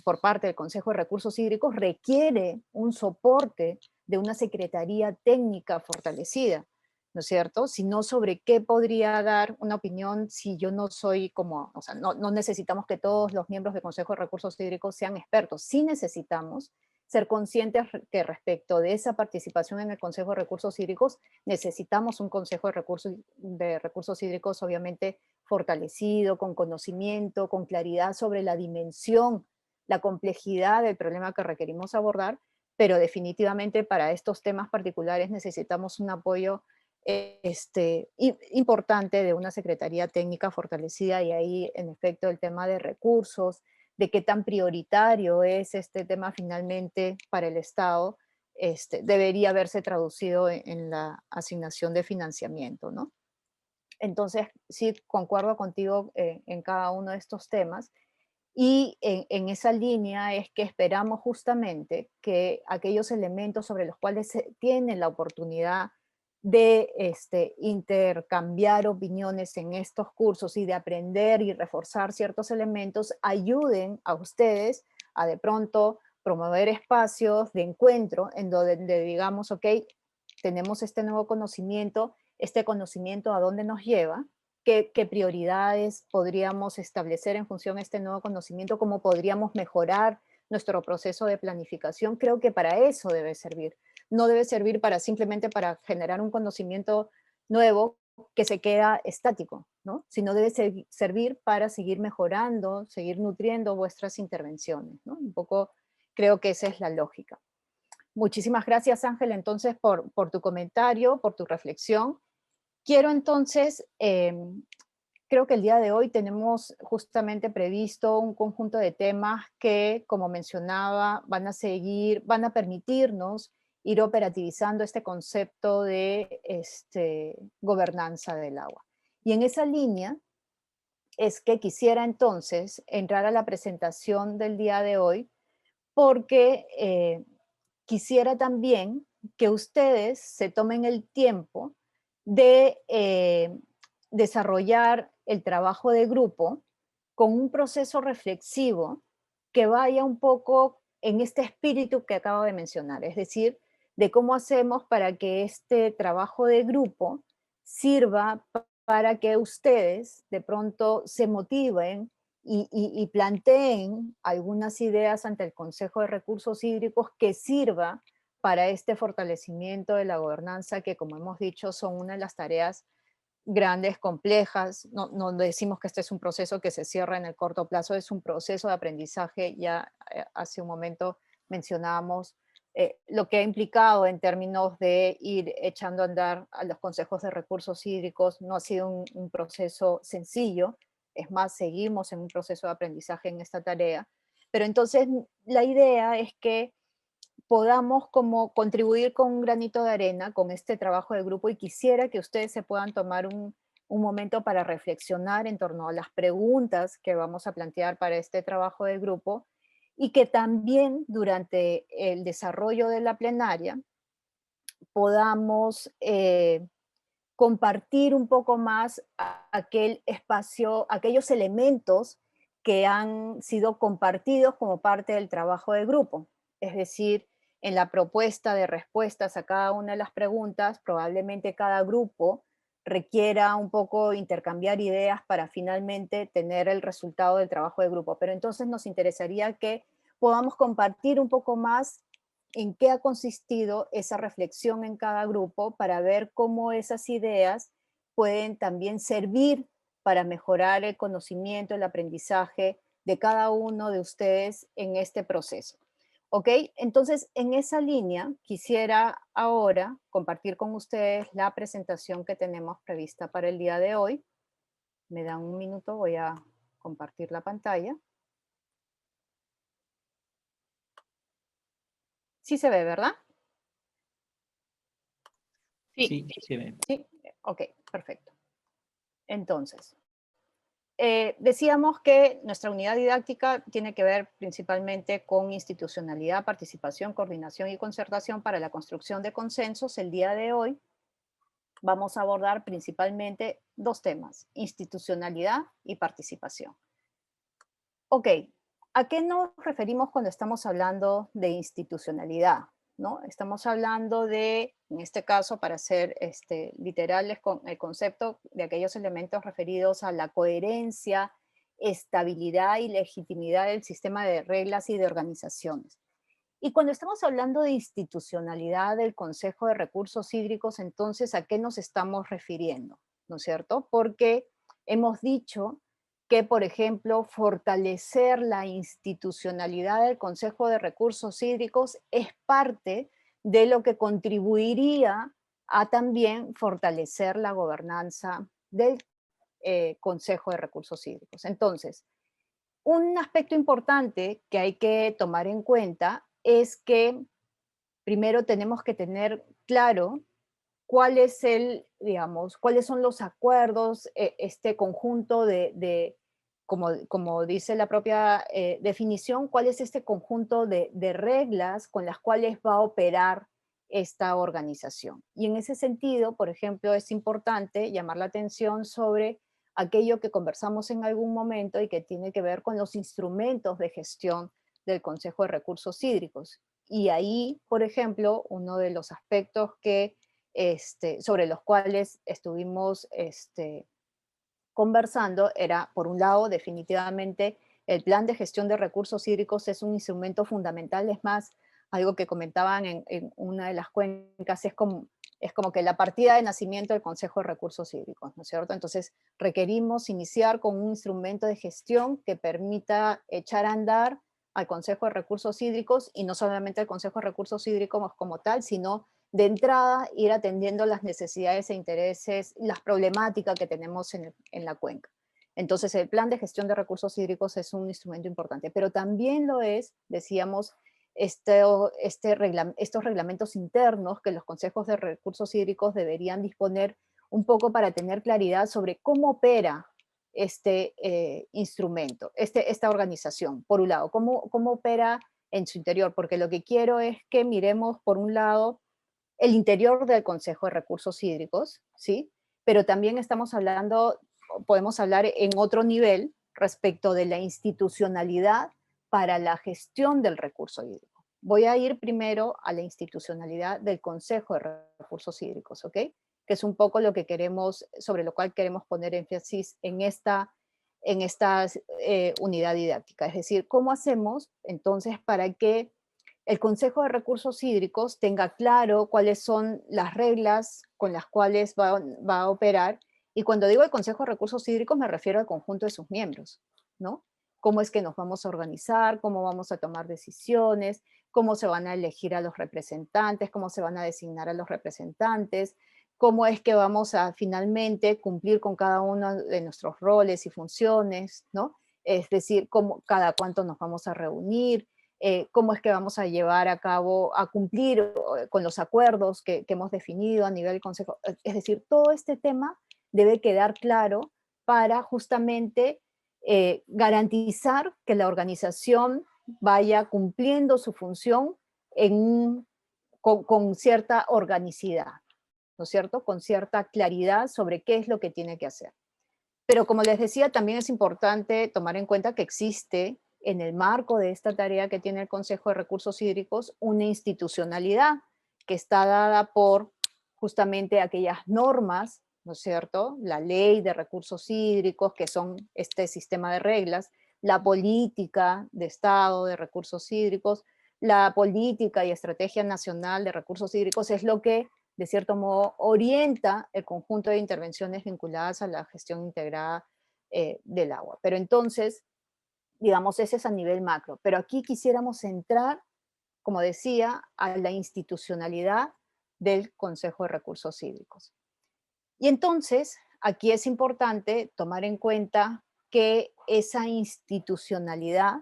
por parte del Consejo de Recursos Hídricos, requiere un soporte de una secretaría técnica fortalecida, ¿no es cierto? Si no, ¿sobre qué podría dar una opinión si yo no soy como, o sea, no necesitamos que todos los miembros del Consejo de Recursos Hídricos sean expertos, sí necesitamos ser conscientes que respecto de esa participación en el Consejo de Recursos Hídricos, necesitamos un Consejo de Recursos Hídricos obviamente fortalecido, con conocimiento, con claridad sobre la dimensión, la complejidad del problema que requerimos abordar, pero definitivamente para estos temas particulares necesitamos un apoyo importante de una Secretaría Técnica fortalecida, y ahí en efecto el tema de recursos, de qué tan prioritario es este tema finalmente para el Estado, debería verse traducido en la asignación de financiamiento, ¿no? Entonces, sí, concuerdo contigo en cada uno de estos temas, y en esa línea es que esperamos justamente que aquellos elementos sobre los cuales se tiene la oportunidad de intercambiar opiniones en estos cursos y de aprender y reforzar ciertos elementos, ayuden a ustedes a de pronto promover espacios de encuentro en donde digamos, ok, tenemos este nuevo conocimiento, este conocimiento a dónde nos lleva, qué prioridades podríamos establecer en función a este nuevo conocimiento, cómo podríamos mejorar nuestro proceso de planificación. Creo que para eso debe servir. No debe servir simplemente para generar un conocimiento nuevo que se queda estático, ¿no? Sino debe servir para seguir mejorando, seguir nutriendo vuestras intervenciones, ¿no? Un poco creo que esa es la lógica. Muchísimas gracias, Ángel, entonces, por tu comentario, por tu reflexión. Quiero entonces, creo que el día de hoy tenemos justamente previsto un conjunto de temas que, como mencionaba, van a permitirnos ir operativizando este concepto de gobernanza del agua. Y en esa línea es que quisiera entonces entrar a la presentación del día de hoy, porque quisiera también que ustedes se tomen el tiempo de desarrollar el trabajo de grupo con un proceso reflexivo que vaya un poco en este espíritu que acabo de mencionar, es decir, de cómo hacemos para que este trabajo de grupo sirva para que ustedes de pronto se motiven y planteen algunas ideas ante el Consejo de Recursos Hídricos que sirva para este fortalecimiento de la gobernanza que, como hemos dicho, son una de las tareas grandes, complejas. No decimos que este es un proceso que se cierra en el corto plazo, es un proceso de aprendizaje. Ya hace un momento mencionábamos lo que ha implicado en términos de ir echando a andar a los consejos de recursos hídricos. No ha sido un proceso sencillo, es más, seguimos en un proceso de aprendizaje en esta tarea. Pero entonces la idea es que podamos como contribuir con un granito de arena con este trabajo de grupo, y quisiera que ustedes se puedan tomar un momento para reflexionar en torno a las preguntas que vamos a plantear para este trabajo de grupo, y que también durante el desarrollo de la plenaria podamos compartir un poco más aquel espacio, aquellos elementos que han sido compartidos como parte del trabajo de grupo. Es decir, en la propuesta de respuestas a cada una de las preguntas, probablemente cada grupo requiera un poco intercambiar ideas para finalmente tener el resultado del trabajo de grupo. Pero entonces nos interesaría que podamos compartir un poco más en qué ha consistido esa reflexión en cada grupo para ver cómo esas ideas pueden también servir para mejorar el conocimiento, el aprendizaje de cada uno de ustedes en este proceso. ¿Ok? Entonces, en esa línea, quisiera ahora compartir con ustedes la presentación que tenemos prevista para el día de hoy. Me dan un minuto, voy a compartir la pantalla. Sí se ve, ¿verdad? Sí, se ve. Sí, ok, perfecto. Entonces, decíamos que nuestra unidad didáctica tiene que ver principalmente con institucionalidad, participación, coordinación y concertación para la construcción de consensos. El día de hoy vamos a abordar principalmente dos temas: institucionalidad y participación. Ok, ¿a qué nos referimos cuando estamos hablando de institucionalidad? ¿No? Estamos hablando de, en este caso, para ser literales con el concepto de aquellos elementos referidos a la coherencia, estabilidad y legitimidad del sistema de reglas y de organizaciones. Y cuando estamos hablando de institucionalidad del Consejo de Recursos Hídricos, entonces, ¿a qué nos estamos refiriendo? ¿No es cierto? Porque hemos dicho que, por ejemplo, fortalecer la institucionalidad del Consejo de Recursos Hídricos es parte de lo que contribuiría a también fortalecer la gobernanza del Consejo de Recursos Hídricos. Entonces, un aspecto importante que hay que tomar en cuenta es que primero tenemos que tener claro cuál es digamos, cuáles son los acuerdos, este conjunto como dice la propia definición, cuál es este conjunto de reglas con las cuales va a operar esta organización. Y en ese sentido, por ejemplo, es importante llamar la atención sobre aquello que conversamos en algún momento y que tiene que ver con los instrumentos de gestión del Consejo de Recursos Hídricos. Y ahí, por ejemplo, uno de los aspectos sobre los cuales estuvimos conversando era, por un lado, definitivamente el plan de gestión de recursos hídricos es un instrumento fundamental. Es más, algo que comentaban en una de las cuencas, es como que la partida de nacimiento del Consejo de Recursos Hídricos, ¿no es cierto? Entonces, requerimos iniciar con un instrumento de gestión que permita echar a andar al Consejo de Recursos Hídricos, y no solamente al Consejo de Recursos Hídricos como tal, sino de entrada ir atendiendo las necesidades e intereses, las problemáticas que tenemos en la cuenca. Entonces, el plan de gestión de recursos hídricos es un instrumento importante, pero también lo es, decíamos, estos reglamentos internos que los consejos de recursos hídricos deberían disponer un poco para tener claridad sobre cómo opera este instrumento, esta organización, por un lado, cómo opera en su interior, porque lo que quiero es que miremos, por un lado, el interior del Consejo de Recursos Hídricos, ¿sí? Pero también estamos hablando, podemos hablar en otro nivel respecto de la institucionalidad para la gestión del recurso hídrico. Voy a ir primero a la institucionalidad del Consejo de Recursos Hídricos, ¿ok? Que es un poco lo que queremos, sobre lo cual queremos poner énfasis en esta unidad didáctica. Es decir, ¿cómo hacemos entonces para que el Consejo de Recursos Hídricos tenga claro cuáles son las reglas con las cuales va a operar? Y cuando digo el Consejo de Recursos Hídricos me refiero al conjunto de sus miembros, ¿no? Cómo es que nos vamos a organizar, cómo vamos a tomar decisiones, cómo se van a elegir a los representantes, cómo se van a designar a los representantes, cómo es que vamos a finalmente cumplir con cada uno de nuestros roles y funciones, ¿no? Es decir, cada cuánto nos vamos a reunir, cómo es que vamos a llevar a cabo, a cumplir con los acuerdos que hemos definido a nivel del Consejo. Es decir, todo este tema debe quedar claro para justamente garantizar que la organización vaya cumpliendo su función con cierta organicidad, ¿no es cierto? Con cierta claridad sobre qué es lo que tiene que hacer. Pero como les decía, también es importante tomar en cuenta que existe en el marco de esta tarea que tiene el Consejo de Recursos Hídricos una institucionalidad que está dada por justamente aquellas normas, ¿no es cierto? La ley de recursos hídricos, que son este sistema de reglas, la política de Estado de recursos hídricos, la política y estrategia nacional de recursos hídricos es lo que de cierto modo, orienta el conjunto de intervenciones vinculadas a la gestión integrada del agua. Pero entonces, digamos, ese es a nivel macro. Pero aquí quisiéramos entrar, como decía, a la institucionalidad del Consejo de Recursos Hídricos. Y entonces, aquí es importante tomar en cuenta que esa institucionalidad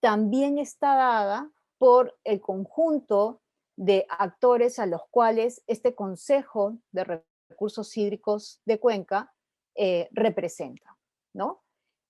también está dada por el conjunto de actores a los cuales este Consejo de Recursos Hídricos de Cuenca representa, ¿no?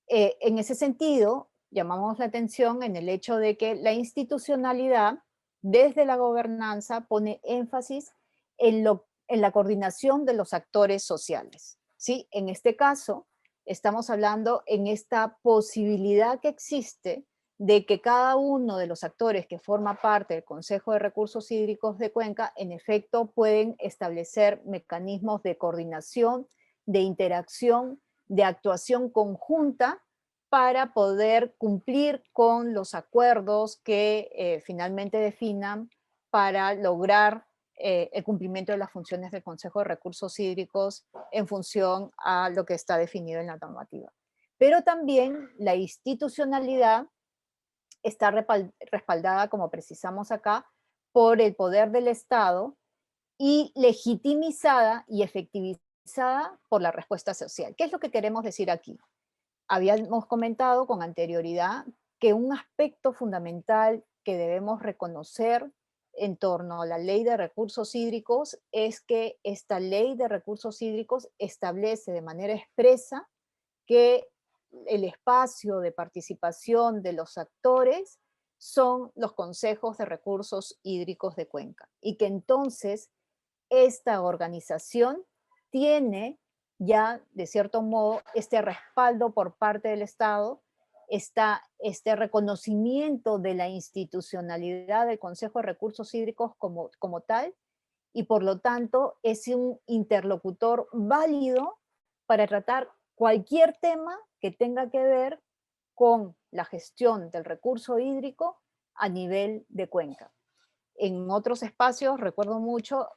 En ese sentido, llamamos la atención en el hecho de que la institucionalidad, desde la gobernanza, pone énfasis en la coordinación de los actores sociales, ¿sí? En este caso, estamos hablando en esta posibilidad que existe de que cada uno de los actores que forma parte del Consejo de Recursos Hídricos de Cuenca, en efecto, pueden establecer mecanismos de coordinación, de interacción, de actuación conjunta para poder cumplir con los acuerdos que finalmente definan para lograr el cumplimiento de las funciones del Consejo de Recursos Hídricos en función a lo que está definido en la normativa. Pero también la institucionalidad está respaldada, como precisamos acá, por el poder del Estado y legitimizada y efectivizada por la respuesta social. ¿Qué es lo que queremos decir aquí? Habíamos comentado con anterioridad que un aspecto fundamental que debemos reconocer en torno a la ley de recursos hídricos es que esta ley de recursos hídricos establece de manera expresa que el espacio de participación de los actores son los consejos de recursos hídricos de Cuenca y que entonces esta organización tiene ya, de cierto modo, este respaldo por parte del Estado, este reconocimiento de la institucionalidad del Consejo de Recursos Hídricos como tal, y por lo tanto es un interlocutor válido para tratar cualquier tema que tenga que ver con la gestión del recurso hídrico a nivel de Cuenca. En otros espacios, recuerdo mucho,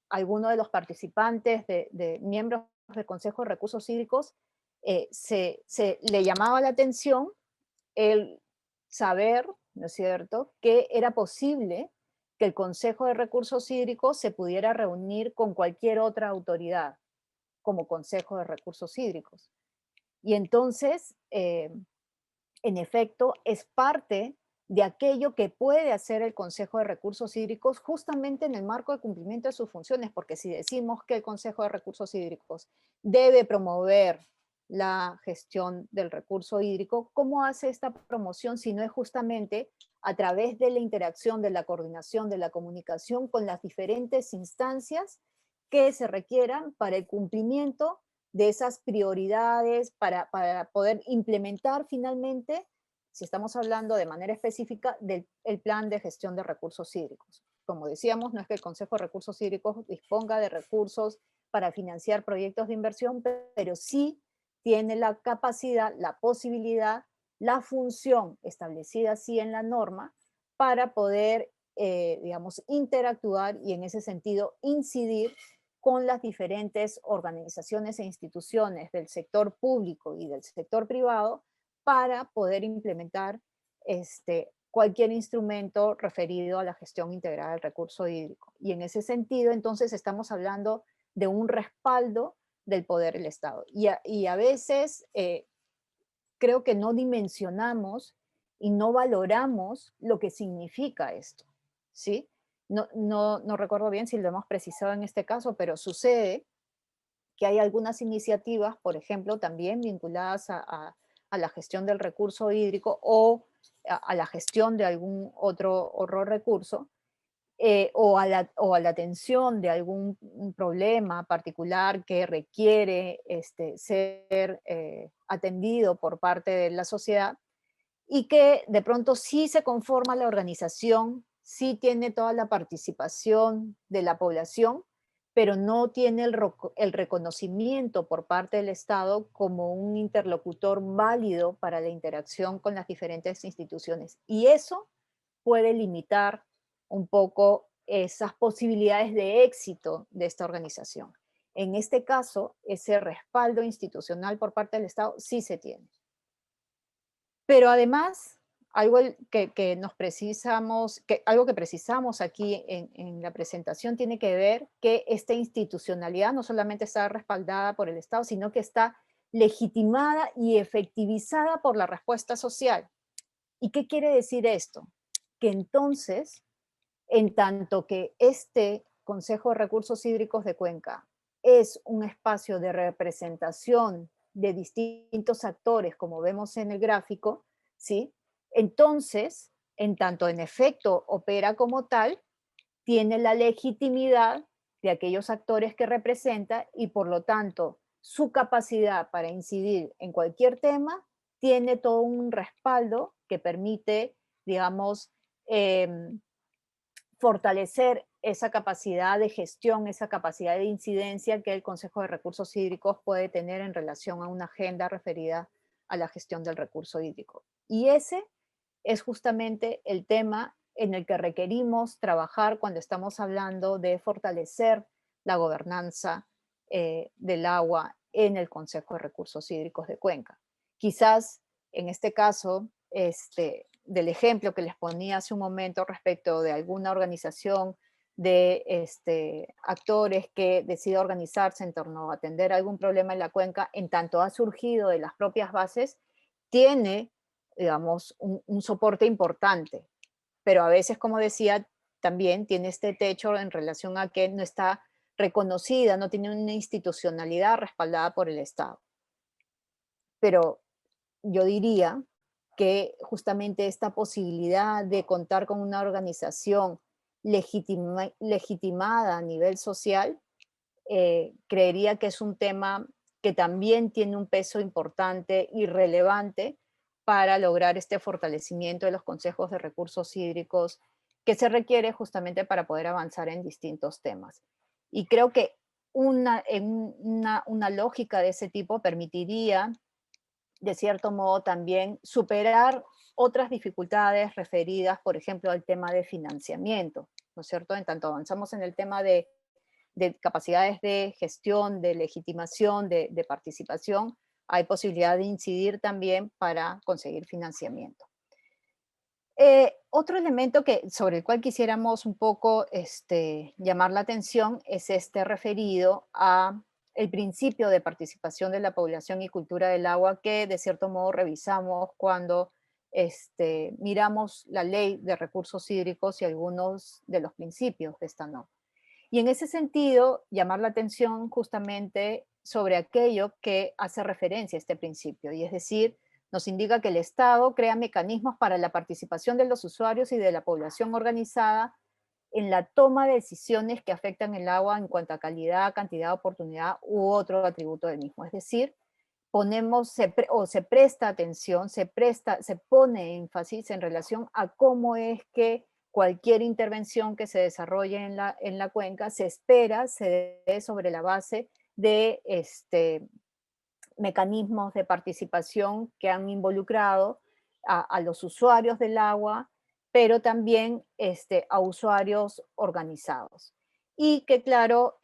algunos de los participantes, de miembros del Consejo de Recursos Hídricos, le llamaba la atención el saber, ¿no es cierto?, que era posible que el Consejo de Recursos Hídricos se pudiera reunir con cualquier otra autoridad, como Consejo de Recursos Hídricos. Y entonces, en efecto, es parte de aquello que puede hacer el Consejo de Recursos Hídricos justamente en el marco de cumplimiento de sus funciones, porque si decimos que el Consejo de Recursos Hídricos debe promover la gestión del recurso hídrico, ¿cómo hace esta promoción si no es justamente a través de la interacción, de la coordinación, de la comunicación con las diferentes instancias que se requieran para el cumplimiento de esas prioridades, para poder implementar finalmente, si estamos hablando de manera específica, del el plan de gestión de recursos hídricos. Como decíamos, no es que el Consejo de Recursos Hídricos disponga de recursos para financiar proyectos de inversión, pero sí tiene la capacidad, la posibilidad, la función establecida así en la norma para poder, digamos, interactuar y en ese sentido incidir con las diferentes organizaciones e instituciones del sector público y del sector privado para poder implementar cualquier instrumento referido a la gestión integrada del recurso hídrico. Y en ese sentido, entonces, estamos hablando de un respaldo del poder del Estado. Y a veces creo que no dimensionamos y no valoramos lo que significa esto, ¿sí? No recuerdo bien si lo hemos precisado en este caso, pero sucede que hay algunas iniciativas, por ejemplo, también vinculadas a la gestión del recurso hídrico o a la gestión de algún otro recurso, o a la atención de algún problema particular que requiere ser atendido por parte de la sociedad, y que de pronto sí se conforma la organización, sí tiene toda la participación de la población, pero no tiene el reconocimiento por parte del Estado como un interlocutor válido para la interacción con las diferentes instituciones. Y eso puede limitar un poco esas posibilidades de éxito de esta organización. En este caso, ese respaldo institucional por parte del Estado sí se tiene. Pero además, algo algo que precisamos aquí en la presentación tiene que ver que esta institucionalidad no solamente está respaldada por el Estado, sino que está legitimada y efectivizada por la respuesta social. ¿Y qué quiere decir esto? Que entonces, en tanto que este Consejo de Recursos Hídricos de Cuenca es un espacio de representación de distintos actores, como vemos en el gráfico, ¿sí? Entonces, en tanto en efecto opera como tal, tiene la legitimidad de aquellos actores que representa y por lo tanto su capacidad para incidir en cualquier tema tiene todo un respaldo que permite, digamos, fortalecer esa capacidad de gestión, esa capacidad de incidencia que el Consejo de Recursos Hídricos puede tener en relación a una agenda referida a la gestión del recurso hídrico. Y ese es justamente el tema en el que requerimos trabajar cuando estamos hablando de fortalecer la gobernanza del agua en el Consejo de Recursos Hídricos de Cuenca. Quizás en este caso, del ejemplo que les ponía hace un momento respecto de alguna organización de actores que decide organizarse en torno a atender algún problema en la cuenca, en tanto ha surgido de las propias bases, tiene, digamos, un soporte importante. Pero a veces, como decía, también tiene este techo en relación a que no está reconocida, no tiene una institucionalidad respaldada por el Estado. Pero yo diría que justamente esta posibilidad de contar con una organización legitimada a nivel social, creería que es un tema que también tiene un peso importante y relevante para lograr este fortalecimiento de los consejos de recursos hídricos que se requiere justamente para poder avanzar en distintos temas. Y creo que una lógica de ese tipo permitiría de cierto modo también superar otras dificultades referidas, por ejemplo, al tema de financiamiento, ¿no es cierto? En tanto avanzamos en el tema de capacidades de gestión, de legitimación, de participación, hay posibilidad de incidir también para conseguir financiamiento. Otro elemento sobre el cual quisiéramos un poco llamar la atención es referido a el principio de participación de la población y cultura del agua que de cierto modo revisamos cuando miramos la ley de recursos hídricos y algunos de los principios de esta norma. Y en ese sentido, llamar la atención justamente sobre aquello que hace referencia a este principio, y es decir, nos indica que el Estado crea mecanismos para la participación de los usuarios y de la población organizada en la toma de decisiones que afectan el agua en cuanto a calidad, cantidad, oportunidad u otro atributo del mismo. Es decir, se presta atención, se pone énfasis en relación a cómo es que cualquier intervención que se desarrolle en la cuenca se espera se dé sobre la base de mecanismos de participación que han involucrado a los usuarios del agua, pero también a usuarios organizados. Y que claro,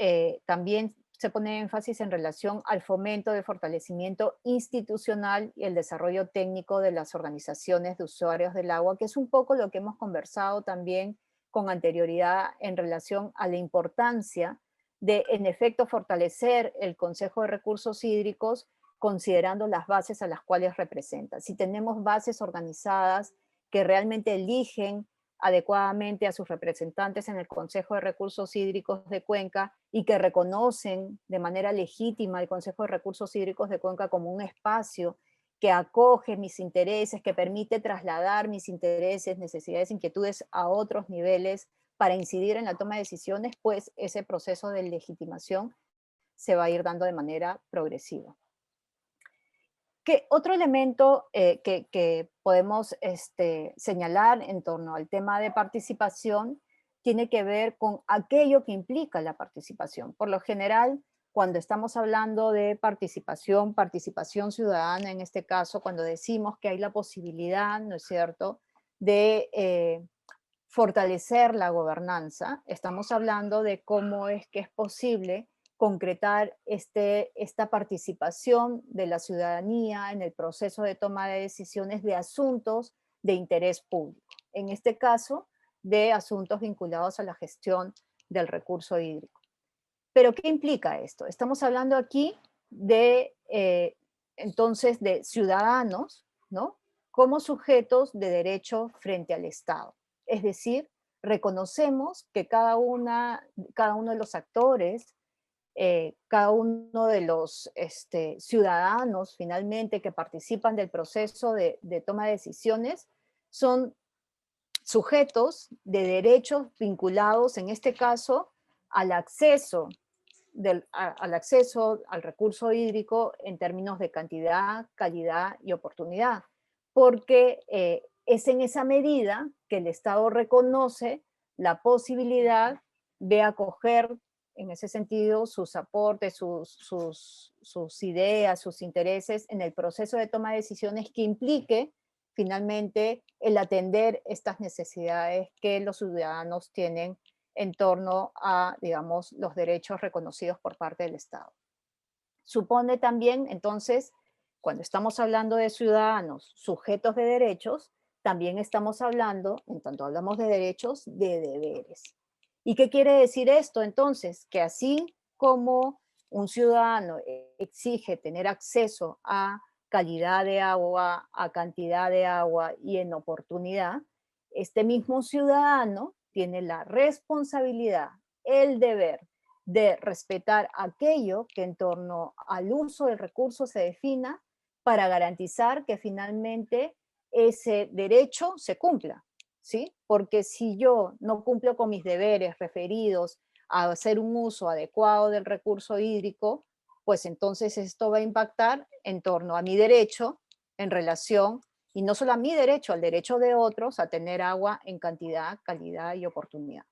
también se pone énfasis en relación al fomento de fortalecimiento institucional y el desarrollo técnico de las organizaciones de usuarios del agua, que es un poco lo que hemos conversado también con anterioridad en relación a la importancia de, en efecto, fortalecer el Consejo de Recursos Hídricos considerando las bases a las cuales representa. Si tenemos bases organizadas que realmente eligen adecuadamente a sus representantes en el Consejo de Recursos Hídricos de Cuenca y que reconocen de manera legítima el Consejo de Recursos Hídricos de Cuenca como un espacio que acoge mis intereses, que permite trasladar mis intereses, necesidades, inquietudes a otros niveles para incidir en la toma de decisiones, pues ese proceso de legitimación se va a ir dando de manera progresiva. Otro elemento que podemos señalar en torno al tema de participación tiene que ver con aquello que implica la participación. Por lo general, cuando estamos hablando de participación ciudadana, en este caso, cuando decimos que hay la posibilidad, ¿no es cierto?, de fortalecer la gobernanza, estamos hablando de cómo es que es posible concretar esta participación de la ciudadanía en el proceso de toma de decisiones de asuntos de interés público. En este caso, de asuntos vinculados a la gestión del recurso hídrico. ¿Pero qué implica esto? Estamos hablando aquí de, entonces, de ciudadanos, ¿no?, como sujetos de derecho frente al Estado. Es decir, reconocemos que cada uno de los actores, cada uno de los ciudadanos finalmente que participan del proceso de toma de decisiones son sujetos de derechos vinculados, en este caso, al acceso, al acceso al recurso hídrico en términos de cantidad, calidad y oportunidad. Porque es en esa medida que el Estado reconoce la posibilidad de acoger, en ese sentido, sus aportes, sus ideas, sus intereses en el proceso de toma de decisiones que implique finalmente el atender estas necesidades que los ciudadanos tienen en torno a, digamos, los derechos reconocidos por parte del Estado. Supone también, entonces, cuando estamos hablando de ciudadanos sujetos de derechos, también estamos hablando, en tanto hablamos de derechos, de deberes. ¿Y qué quiere decir esto entonces? Que así como un ciudadano exige tener acceso a calidad de agua, a cantidad de agua y en oportunidad, este mismo ciudadano tiene la responsabilidad, el deber de respetar aquello que en torno al uso del recurso se defina para garantizar que finalmente ese derecho se cumpla, ¿sí? Porque si yo no cumplo con mis deberes referidos a hacer un uso adecuado del recurso hídrico, pues entonces esto va a impactar en torno a mi derecho en relación, y no solo a mi derecho, al derecho de otros a tener agua en cantidad, calidad y oportunidad.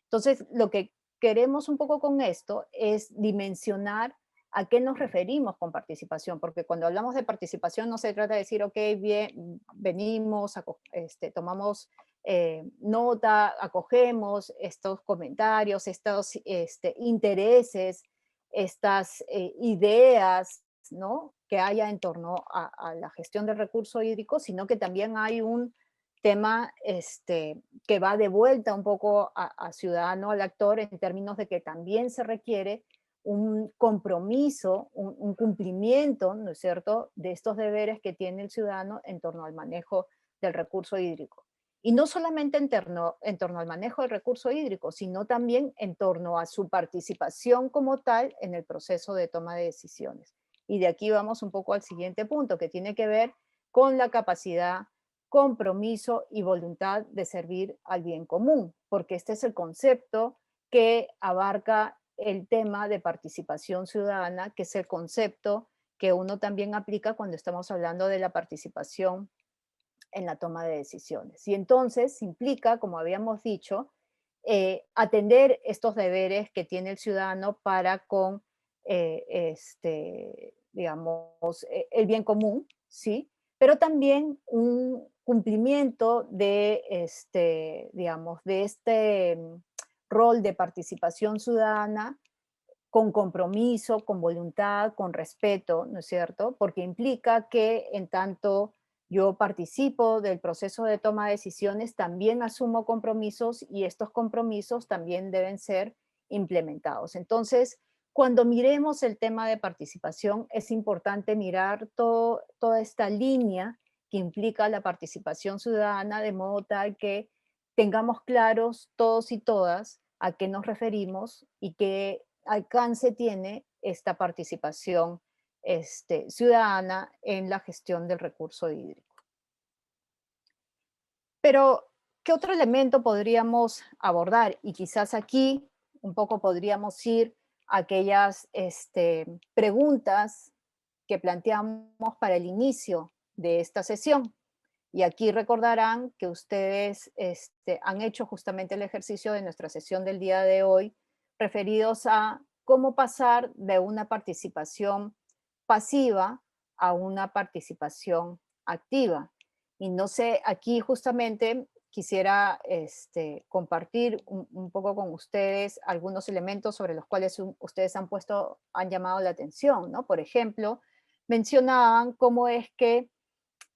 Entonces, lo que queremos un poco con esto es dimensionar a qué nos referimos con participación, porque cuando hablamos de participación no se trata de decir, ok, bien, venimos, tomamos nota, acogemos estos comentarios, estos intereses, estas ideas, ¿no?, que haya en torno a la gestión del recurso hídrico, sino que también hay un tema que va de vuelta un poco a ciudadano, al actor, en términos de que también se requiere un compromiso, un cumplimiento, ¿no es cierto?, de estos deberes que tiene el ciudadano en torno al manejo del recurso hídrico. Y no solamente en torno al manejo del recurso hídrico, sino también en torno a su participación como tal en el proceso de toma de decisiones. Y de aquí vamos un poco al siguiente punto, que tiene que ver con la capacidad, compromiso y voluntad de servir al bien común, porque este es el concepto que abarca el tema de participación ciudadana, que es el concepto que uno también aplica cuando estamos hablando de la participación en la toma de decisiones. Y entonces implica, como habíamos dicho, atender estos deberes que tiene el ciudadano para con, digamos, el bien común, ¿sí? Pero también un cumplimiento de, digamos, de este rol de participación ciudadana con compromiso, con voluntad, con respeto, ¿no es cierto? Porque implica que en tanto yo participo del proceso de toma de decisiones, también asumo compromisos y estos compromisos también deben ser implementados. Entonces, cuando miremos el tema de participación, es importante mirar toda esta línea que implica la participación ciudadana, de modo tal que tengamos claros todos y todas a qué nos referimos y qué alcance tiene esta participación ciudadana en la gestión del recurso hídrico. Pero, ¿qué otro elemento podríamos abordar? Y quizás aquí un poco podríamos ir a aquellas preguntas que planteamos para el inicio de esta sesión. Y aquí recordarán que ustedes han hecho justamente el ejercicio de nuestra sesión del día de hoy, referidos a cómo pasar de una participación pasiva a una participación activa. Y no sé, aquí justamente quisiera compartir un poco con ustedes algunos elementos sobre los cuales ustedes han llamado la atención, ¿no? Por ejemplo, mencionaban cómo es que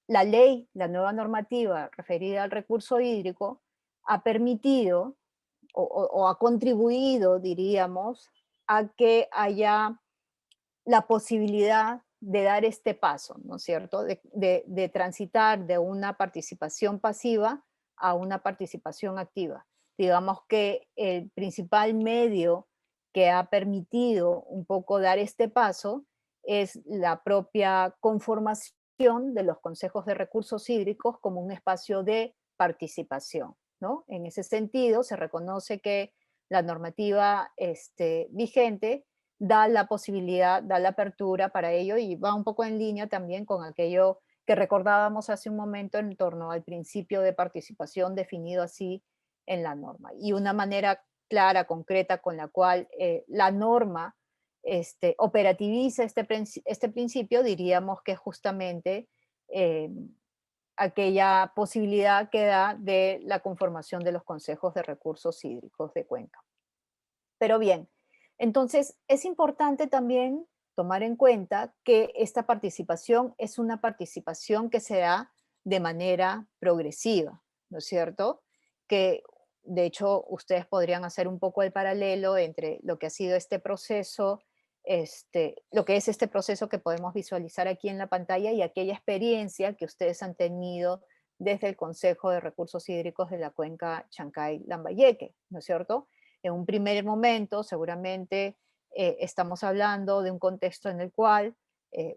la ley, la nueva normativa referida al recurso hídrico, ha permitido o ha contribuido, diríamos, a que haya la posibilidad de dar este paso, ¿no es cierto? De transitar de una participación pasiva a una participación activa. Digamos que el principal medio que ha permitido un poco dar este paso es la propia conformación de los consejos de recursos hídricos como un espacio de participación, ¿no? En ese sentido, se reconoce que la normativa vigente da la posibilidad, da la apertura para ello y va un poco en línea también con aquello que recordábamos hace un momento en torno al principio de participación definido así en la norma. Y una manera clara, concreta, con la cual la norma operativiza este principio, diríamos que justamente eh, aquella posibilidad que da de la conformación de los consejos de recursos hídricos de Cuenca. Pero bien, entonces es importante también tomar en cuenta que esta participación es una participación que se da de manera progresiva, ¿no es cierto? Que de hecho ustedes podrían hacer un poco el paralelo entre lo que ha sido este proceso, lo que es este proceso que podemos visualizar aquí en la pantalla y aquella experiencia que ustedes han tenido desde el Consejo de Recursos Hídricos de la Cuenca Chancay-Lambayeque, ¿no es cierto? En un primer momento, seguramente estamos hablando de un contexto en el cual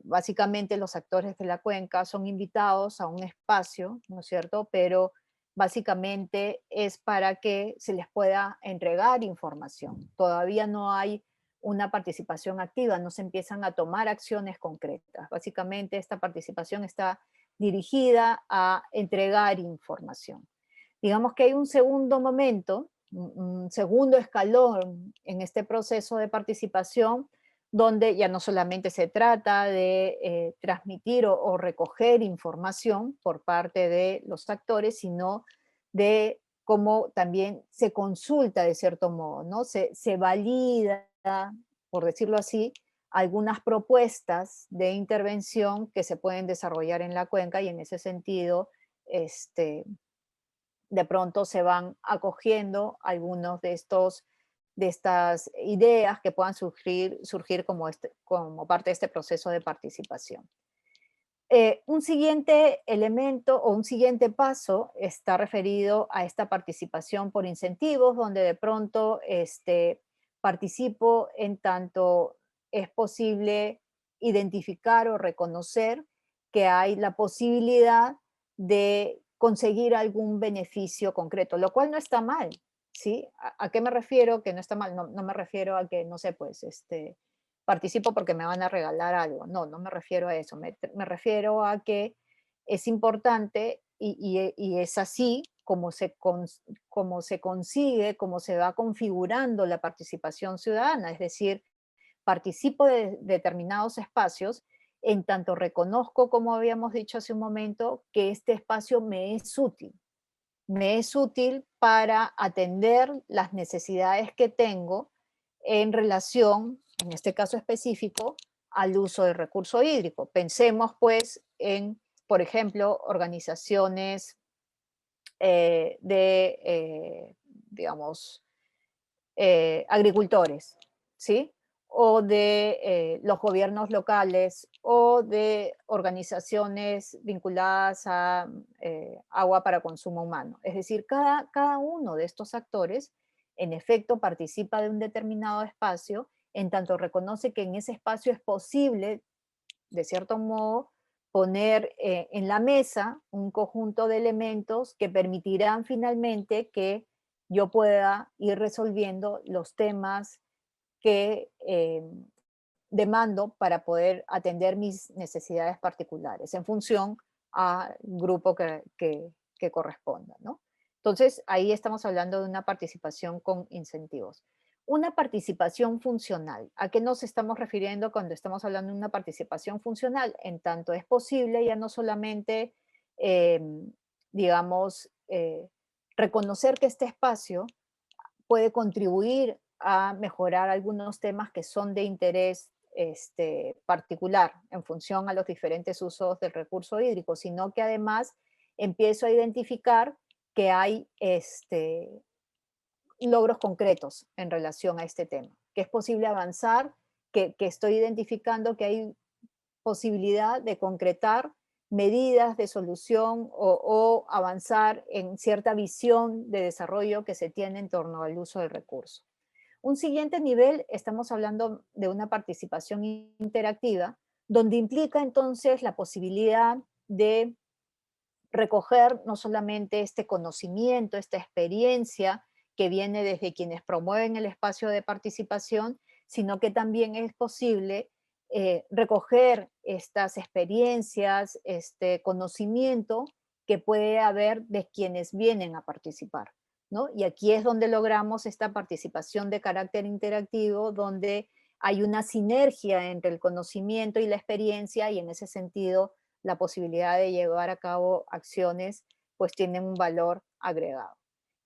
básicamente los actores de la cuenca son invitados a un espacio, ¿no es cierto? Pero básicamente es para que se les pueda entregar información. Todavía no hay una participación activa, no se empiezan a tomar acciones concretas. Básicamente esta participación está dirigida a entregar información. Digamos que hay un segundo momento, un segundo escalón en este proceso de participación, donde ya no solamente se trata de transmitir o recoger información por parte de los actores, sino de cómo también se consulta de cierto modo, ¿no? Se valida, por decirlo así, algunas propuestas de intervención que se pueden desarrollar en la cuenca y en ese sentido, de pronto se van acogiendo algunos de estas ideas que puedan surgir como parte de este proceso de participación. Un siguiente elemento o un siguiente paso está referido a esta participación por incentivos, donde de pronto participo en tanto es posible identificar o reconocer que hay la posibilidad de conseguir algún beneficio concreto, lo cual no está mal, ¿sí? ¿A qué me refiero que no está mal? No, no me refiero a que, no sé, pues, participo porque me van a regalar algo. No, no me refiero a eso. Me refiero a que es importante y es así como como se consigue, como se va configurando la participación ciudadana. Es decir, participo de determinados espacios en tanto reconozco, como habíamos dicho hace un momento, que este espacio me es útil. Me es útil para atender las necesidades que tengo en relación, en este caso específico, al uso del recurso hídrico. Pensemos pues en, por ejemplo, organizaciones digamos, agricultores, ¿sí? O de los gobiernos locales o de organizaciones vinculadas a agua para consumo humano. Es decir, cada uno de estos actores, en efecto, participa de un determinado espacio, en tanto reconoce que en ese espacio es posible, de cierto modo, poner en la mesa un conjunto de elementos que permitirán finalmente que yo pueda ir resolviendo los temas que demando para poder atender mis necesidades particulares en función al grupo que corresponda, ¿no? Entonces, ahí estamos hablando de una participación con incentivos. Una participación funcional. ¿A qué nos estamos refiriendo cuando estamos hablando de una participación funcional? En tanto es posible ya no solamente, eh, digamos, reconocer que este espacio puede contribuir a mejorar algunos temas que son de interés particular en función a los diferentes usos del recurso hídrico, sino que además empiezo a identificar que hay logros concretos en relación a este tema, que es posible avanzar, que estoy identificando que hay posibilidad de concretar medidas de solución o avanzar en cierta visión de desarrollo que se tiene en torno al uso del recurso. Un siguiente nivel, estamos hablando de una participación interactiva, donde implica entonces la posibilidad de recoger no solamente este conocimiento, esta experiencia que viene desde quienes promueven el espacio de participación, sino que también es posible recoger estas experiencias, este conocimiento que puede haber de quienes vienen a participar, ¿no? Y aquí es donde logramos esta participación de carácter interactivo, donde hay una sinergia entre el conocimiento y la experiencia, y en ese sentido la posibilidad de llevar a cabo acciones, pues tienen un valor agregado.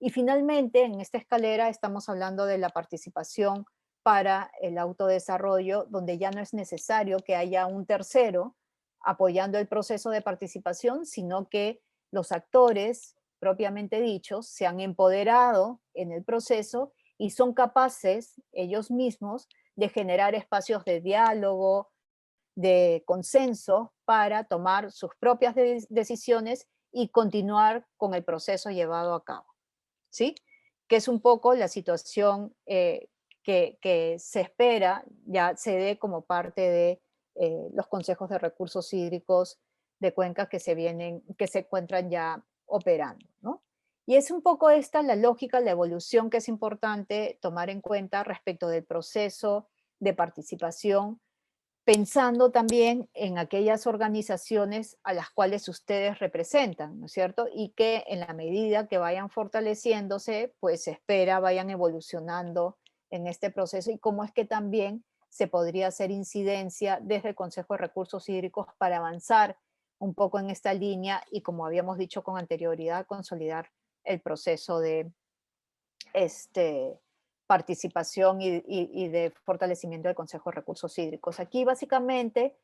Y finalmente, en esta escalera estamos hablando de la participación para el autodesarrollo, donde ya no es necesario que haya un tercero apoyando el proceso de participación, sino que los actores propiamente dichos se han empoderado en el proceso y son capaces ellos mismos de generar espacios de diálogo, de consenso para tomar sus propias decisiones y continuar con el proceso llevado a cabo, ¿sí? Que es un poco la situación que se espera ya se dé como parte de los consejos de recursos hídricos de cuencas que se encuentran ya operando, ¿no? Y es un poco esta la lógica, la evolución que es importante tomar en cuenta respecto del proceso de participación, pensando también en aquellas organizaciones a las cuales ustedes representan, ¿no es cierto? Y que en la medida que vayan fortaleciéndose, pues se espera vayan evolucionando en este proceso y cómo es que también se podría hacer incidencia desde el Consejo de Recursos Hídricos para avanzar un poco en esta línea y, como habíamos dicho con anterioridad, consolidar el proceso de participación y de fortalecimiento del Consejo de Recursos Hídricos. Aquí básicamente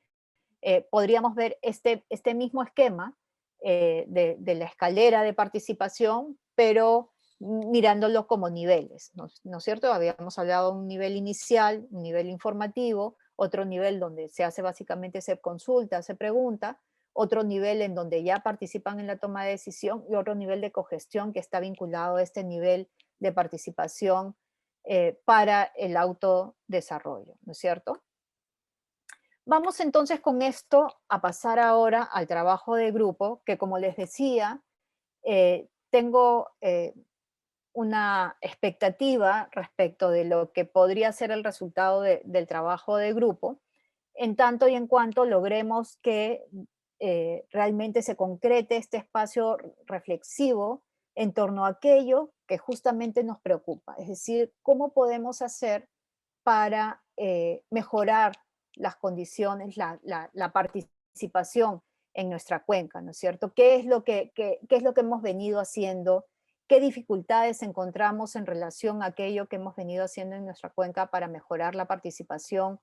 podríamos ver este mismo esquema de la escalera de participación, pero mirándolo como niveles, ¿no es cierto? Habíamos hablado de un nivel inicial, un nivel informativo, otro nivel donde se hace básicamente, se consulta, se pregunta, otro nivel en donde ya participan en la toma de decisión y otro nivel de cogestión que está vinculado a este nivel de participación para el autodesarrollo, ¿no es cierto? Vamos entonces con esto a pasar ahora al trabajo de grupo, que como les decía, tengo una expectativa respecto de lo que podría ser el resultado del trabajo de grupo, en tanto y en cuanto logremos que realmente se concrete este espacio reflexivo en torno a aquello que justamente nos preocupa, es decir, cómo podemos hacer para mejorar las condiciones, la participación en nuestra cuenca, ¿no es cierto? ¿Qué es lo qué es lo que hemos venido haciendo? ¿Qué dificultades encontramos en relación a aquello que hemos venido haciendo en nuestra cuenca para mejorar la participación?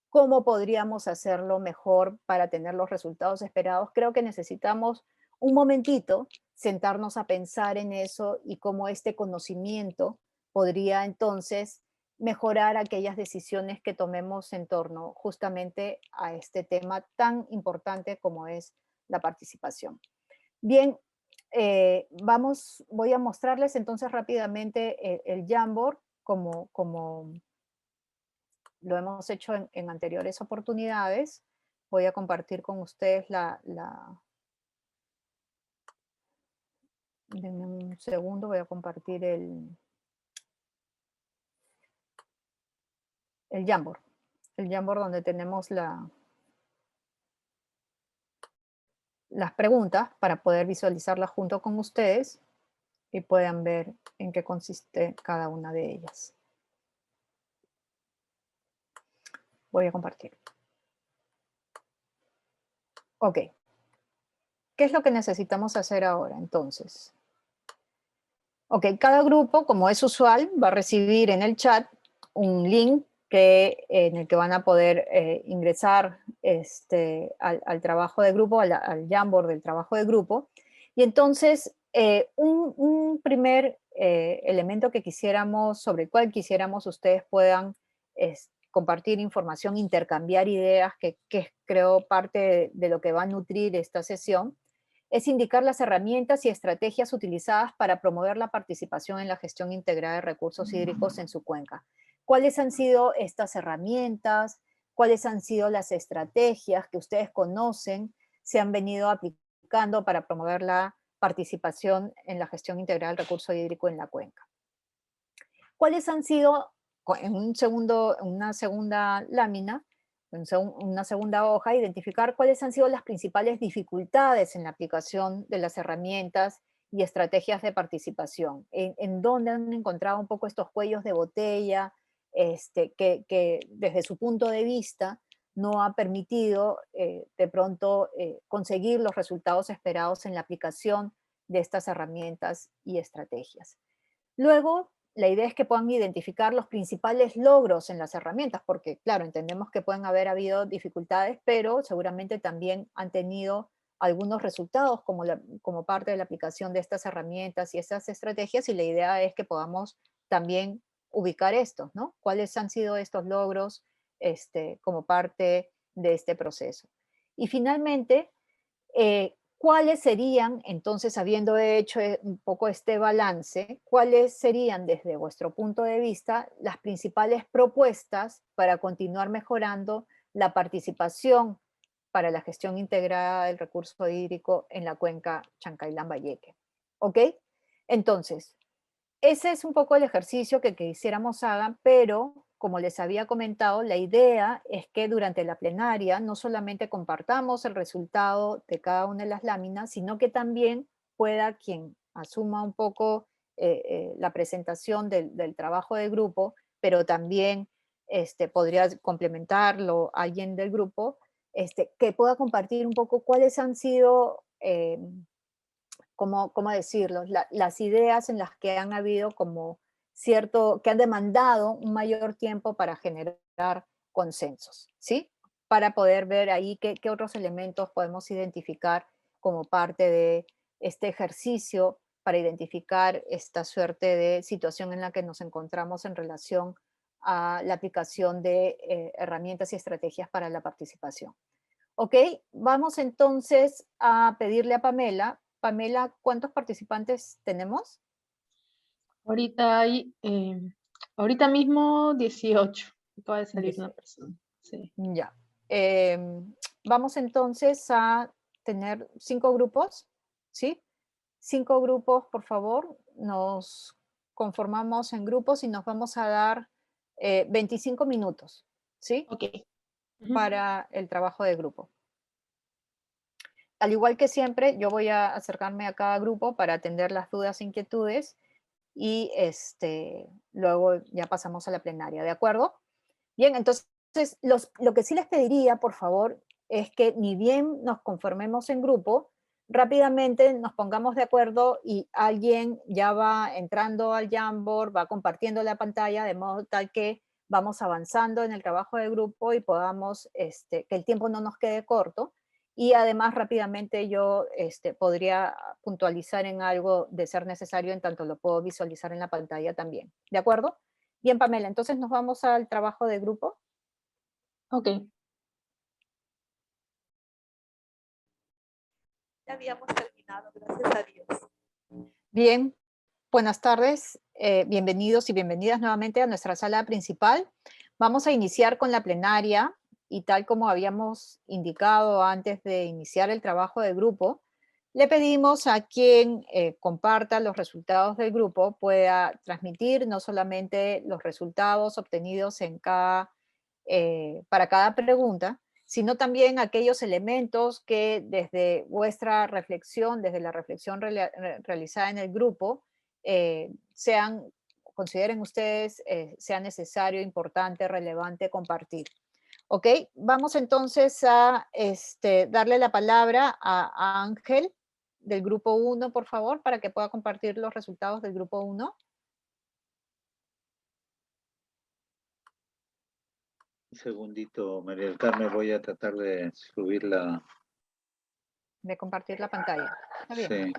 ¿Cómo podríamos hacerlo mejor para tener los resultados esperados? Creo que necesitamos un momentito sentarnos a pensar en eso y cómo este conocimiento podría entonces mejorar aquellas decisiones que tomemos en torno justamente a este tema tan importante como es la participación. Bien, voy a mostrarles entonces rápidamente el Jamboard como lo hemos hecho en anteriores oportunidades. Voy a compartir con ustedes denme un segundo, voy a compartir el Jamboard. El Jamboard donde tenemos las preguntas para poder visualizarlas junto con ustedes y puedan ver en qué consiste cada una de ellas. Voy a compartir. Ok. ¿Qué es lo que necesitamos hacer ahora entonces? Ok, cada grupo, como es usual, va a recibir en el chat un link en el que van a poder ingresar al trabajo de grupo, al Jamboard del trabajo de grupo. Y entonces, un primer elemento que sobre el cual quisiéramos ustedes puedan compartir información, intercambiar ideas, que es, creo, parte de lo que va a nutrir esta sesión, es indicar las herramientas y estrategias utilizadas para promover la participación en la gestión integrada de recursos hídricos en su cuenca. ¿Cuáles han sido estas herramientas? ¿Cuáles han sido las estrategias que ustedes conocen, se han venido aplicando para promover la participación en la gestión integral del recurso hídrico en la cuenca? ¿Cuáles han sido, en una segunda lámina, una segunda hoja, identificar cuáles han sido las principales dificultades en la aplicación de las herramientas y estrategias de participación? ¿En dónde han encontrado un poco estos cuellos de botella que desde su punto de vista no ha permitido de pronto conseguir los resultados esperados en la aplicación de estas herramientas y estrategias? Luego, la idea es que puedan identificar los principales logros en las herramientas, porque claro, entendemos que pueden haber habido dificultades, pero seguramente también han tenido algunos resultados como parte de la aplicación de estas herramientas y estas estrategias, y la idea es que podamos también ubicar estos, ¿no? ¿Cuáles han sido estos logros como parte de este proceso? Y finalmente, ¿cuáles serían, entonces, habiendo hecho un poco este balance, cuáles serían desde vuestro punto de vista las principales propuestas para continuar mejorando la participación para la gestión integrada del recurso hídrico en la cuenca Chancay-Lambayeque? ¿Ok? Entonces, ese es un poco el ejercicio que quisiéramos hagan, pero como les había comentado, la idea es que durante la plenaria no solamente compartamos el resultado de cada una de las láminas, sino que también pueda quien asuma un poco la presentación del trabajo de grupo, pero también podría complementarlo alguien del grupo, que pueda compartir un poco cuáles han sido ¿cómo decirlo? Las ideas en las que han habido como que han demandado un mayor tiempo para generar consensos, ¿sí? Para poder ver ahí qué otros elementos podemos identificar como parte de este ejercicio para identificar esta suerte de situación en la que nos encontramos en relación a la aplicación de herramientas y estrategias para la participación. Ok, vamos entonces a pedirle a Pamela. Pamela, ¿cuántos participantes tenemos? Ahorita mismo 18. Acaba de salir 18. una persona. Sí. Ya. vamos entonces a tener 5 grupos, ¿sí? 5 grupos, por favor, nos conformamos en grupos y nos vamos a dar 25 minutos, ¿sí? Ok. Ujú. Para el trabajo de grupo. Al igual que siempre, yo voy a acercarme a cada grupo para atender las dudas e inquietudes y luego ya pasamos a la plenaria, ¿de acuerdo? Bien, entonces lo que sí les pediría, por favor, es que ni bien nos conformemos en grupo, rápidamente nos pongamos de acuerdo y alguien ya va entrando al Jamboard, va compartiendo la pantalla, de modo tal que vamos avanzando en el trabajo de grupo y podamos, que el tiempo no nos quede corto. Y además rápidamente yo podría puntualizar en algo de ser necesario, en tanto lo puedo visualizar en la pantalla también. ¿De acuerdo? Bien, Pamela, entonces nos vamos al trabajo de grupo. Ok. Ya habíamos terminado, gracias a Dios. Bien, buenas tardes, bienvenidos y bienvenidas nuevamente a nuestra sala principal. Vamos a iniciar con la plenaria y tal como habíamos indicado antes de iniciar el trabajo de grupo, le pedimos a quien comparta los resultados del grupo pueda transmitir no solamente los resultados obtenidos para cada pregunta, sino también aquellos elementos que desde vuestra reflexión, desde la reflexión realizada en el grupo, consideren ustedes, sea necesario, importante, relevante compartir. ¿Ok? Vamos entonces a darle la palabra a Ángel del grupo 1, por favor, para que pueda compartir los resultados del grupo 1. Un segundito, María del Carmen, voy a tratar de subir la... De compartir la pantalla. Está bien.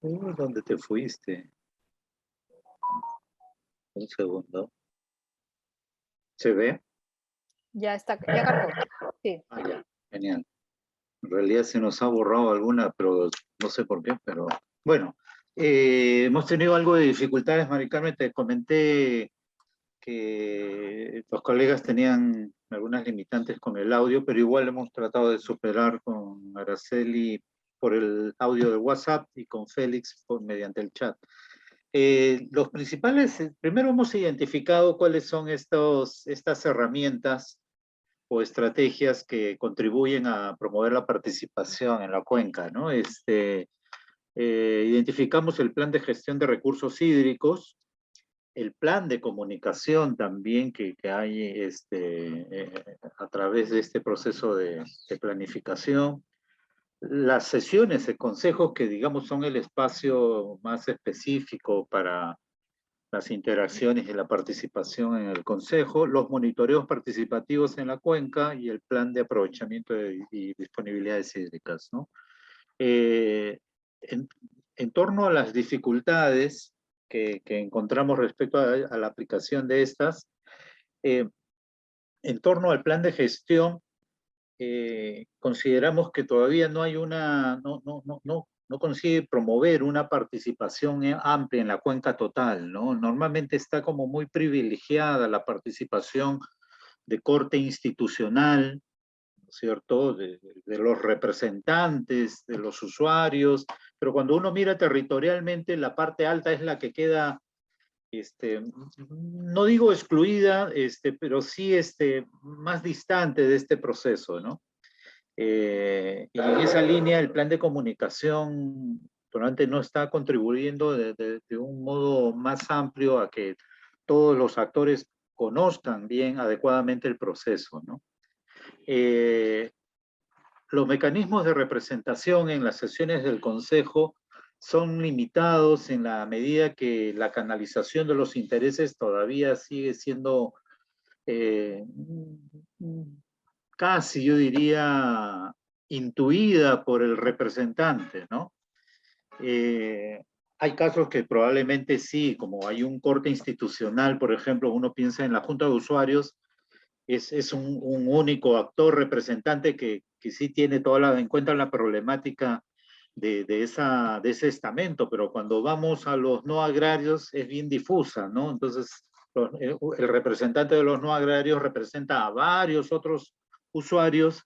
Sí. ¿Dónde te fuiste? Un segundo. ¿Se ve? Ya está, ya cargó. Sí. Ah, ya. Genial. En realidad se nos ha borrado alguna, pero no sé por qué, pero bueno. Hemos tenido algo de dificultades, Mari Carmen, te comenté que los colegas tenían algunas limitantes con el audio, pero igual hemos tratado de superar con Araceli por el audio de WhatsApp y con Félix mediante el chat. Los principales, primero hemos identificado cuáles son estas herramientas o estrategias que contribuyen a promover la participación en la cuenca, ¿no? Identificamos el plan de gestión de recursos hídricos, el plan de comunicación también que hay a través de este proceso de planificación, las sesiones de consejos que digamos son el espacio más específico para las interacciones y la participación en el consejo, los monitoreos participativos en la cuenca y el plan de aprovechamiento y disponibilidades hídricas, ¿no? En torno a las dificultades que encontramos respecto a la aplicación de estas, en torno al plan de gestión, consideramos que todavía no hay no consigue promover una participación amplia en la cuenca total, ¿no? Normalmente está como muy privilegiada la participación de corte institucional, ¿no es cierto?, de los representantes, de los usuarios, pero cuando uno mira territorialmente, la parte alta es la que queda, no digo excluida, pero sí más distante de este proceso, ¿no? Y en esa línea el plan de comunicación probablemente no está contribuyendo de un modo más amplio a que todos los actores conozcan bien adecuadamente el proceso, ¿no? Los mecanismos de representación en las sesiones del Consejo son limitados en la medida que la canalización de los intereses todavía sigue siendo casi, yo diría, intuida por el representante, ¿no? Hay casos que probablemente sí, como hay un corte institucional, por ejemplo, uno piensa en la Junta de Usuarios, es un único actor representante que sí tiene en cuenta la problemática de ese estamento, pero cuando vamos a los no agrarios es bien difusa, ¿no? Entonces, el representante de los no agrarios representa a varios otros usuarios,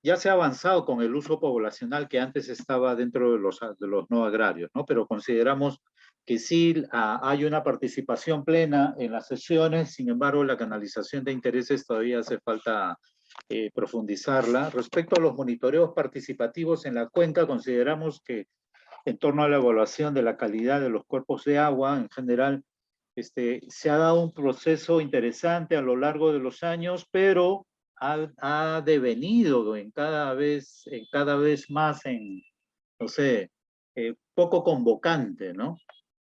ya se ha avanzado con el uso poblacional que antes estaba dentro de los no agrarios, ¿no? Pero consideramos que sí hay una participación plena en las sesiones, sin embargo, la canalización de intereses todavía hace falta profundizarla. Respecto a los monitoreos participativos en la cuenca, consideramos que en torno a la evaluación de la calidad de los cuerpos de agua, en general, se ha dado un proceso interesante a lo largo de los años, pero ha devenido en cada vez más no sé, poco convocante, ¿no?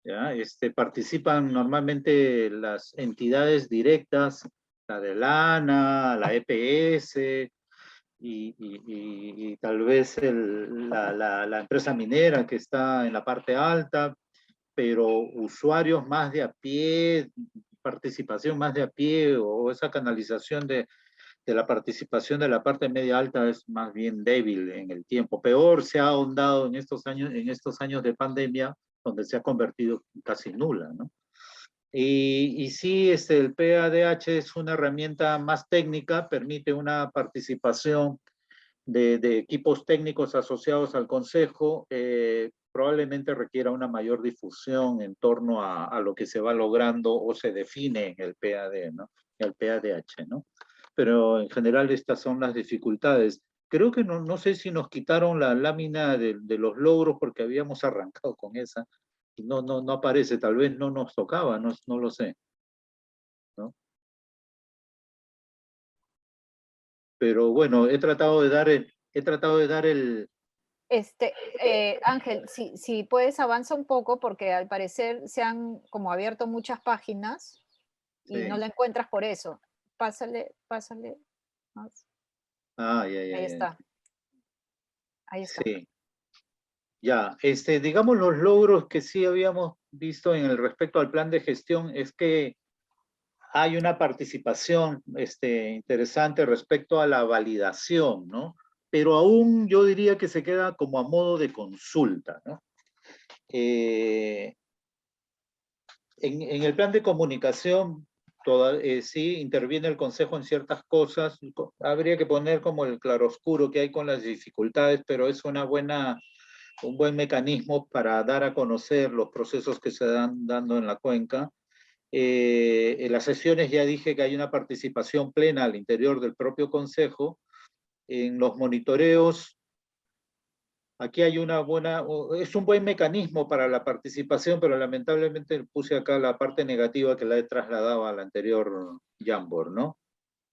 ¿Ya? Participan normalmente las entidades directas, la de ANA, la EPS, y tal vez la empresa minera que está en la parte alta, pero usuarios más de a pie, participación más de a pie, o esa canalización de la participación de la parte media alta es más bien débil en el tiempo. Peor se ha ahondado en estos años de pandemia, donde se ha convertido casi nula, ¿no? Y sí, el PADH es una herramienta más técnica, permite una participación de equipos técnicos asociados al consejo, probablemente requiera una mayor difusión en torno a lo que se va logrando o se define en el PAD, ¿no? El PADH, ¿no? Pero en general estas son las dificultades. Creo que no sé si nos quitaron la lámina de los logros porque habíamos arrancado con esa y no aparece, tal vez no nos tocaba, no lo sé, ¿no? Pero bueno, he tratado de dar el. Ángel, si puedes avanza un poco porque al parecer se han como abierto muchas páginas y no Sí. la encuentras por eso. Pásale más. Ya. Ahí está. Ahí está. Sí. Ya, digamos los logros que sí habíamos visto en el respecto al plan de gestión es que hay una participación interesante respecto a la validación, ¿no? Pero aún yo diría que se queda como a modo de consulta, ¿no? En el plan de comunicación sí interviene el Consejo en ciertas cosas. Habría que poner como el claroscuro que hay con las dificultades, pero es un buen mecanismo para dar a conocer los procesos que se dan dando en la cuenca. En las sesiones ya dije que hay una participación plena al interior del propio Consejo. En los monitoreos, aquí hay es un buen mecanismo para la participación, pero lamentablemente puse acá la parte negativa que la he trasladado al anterior Jamboard, ¿no?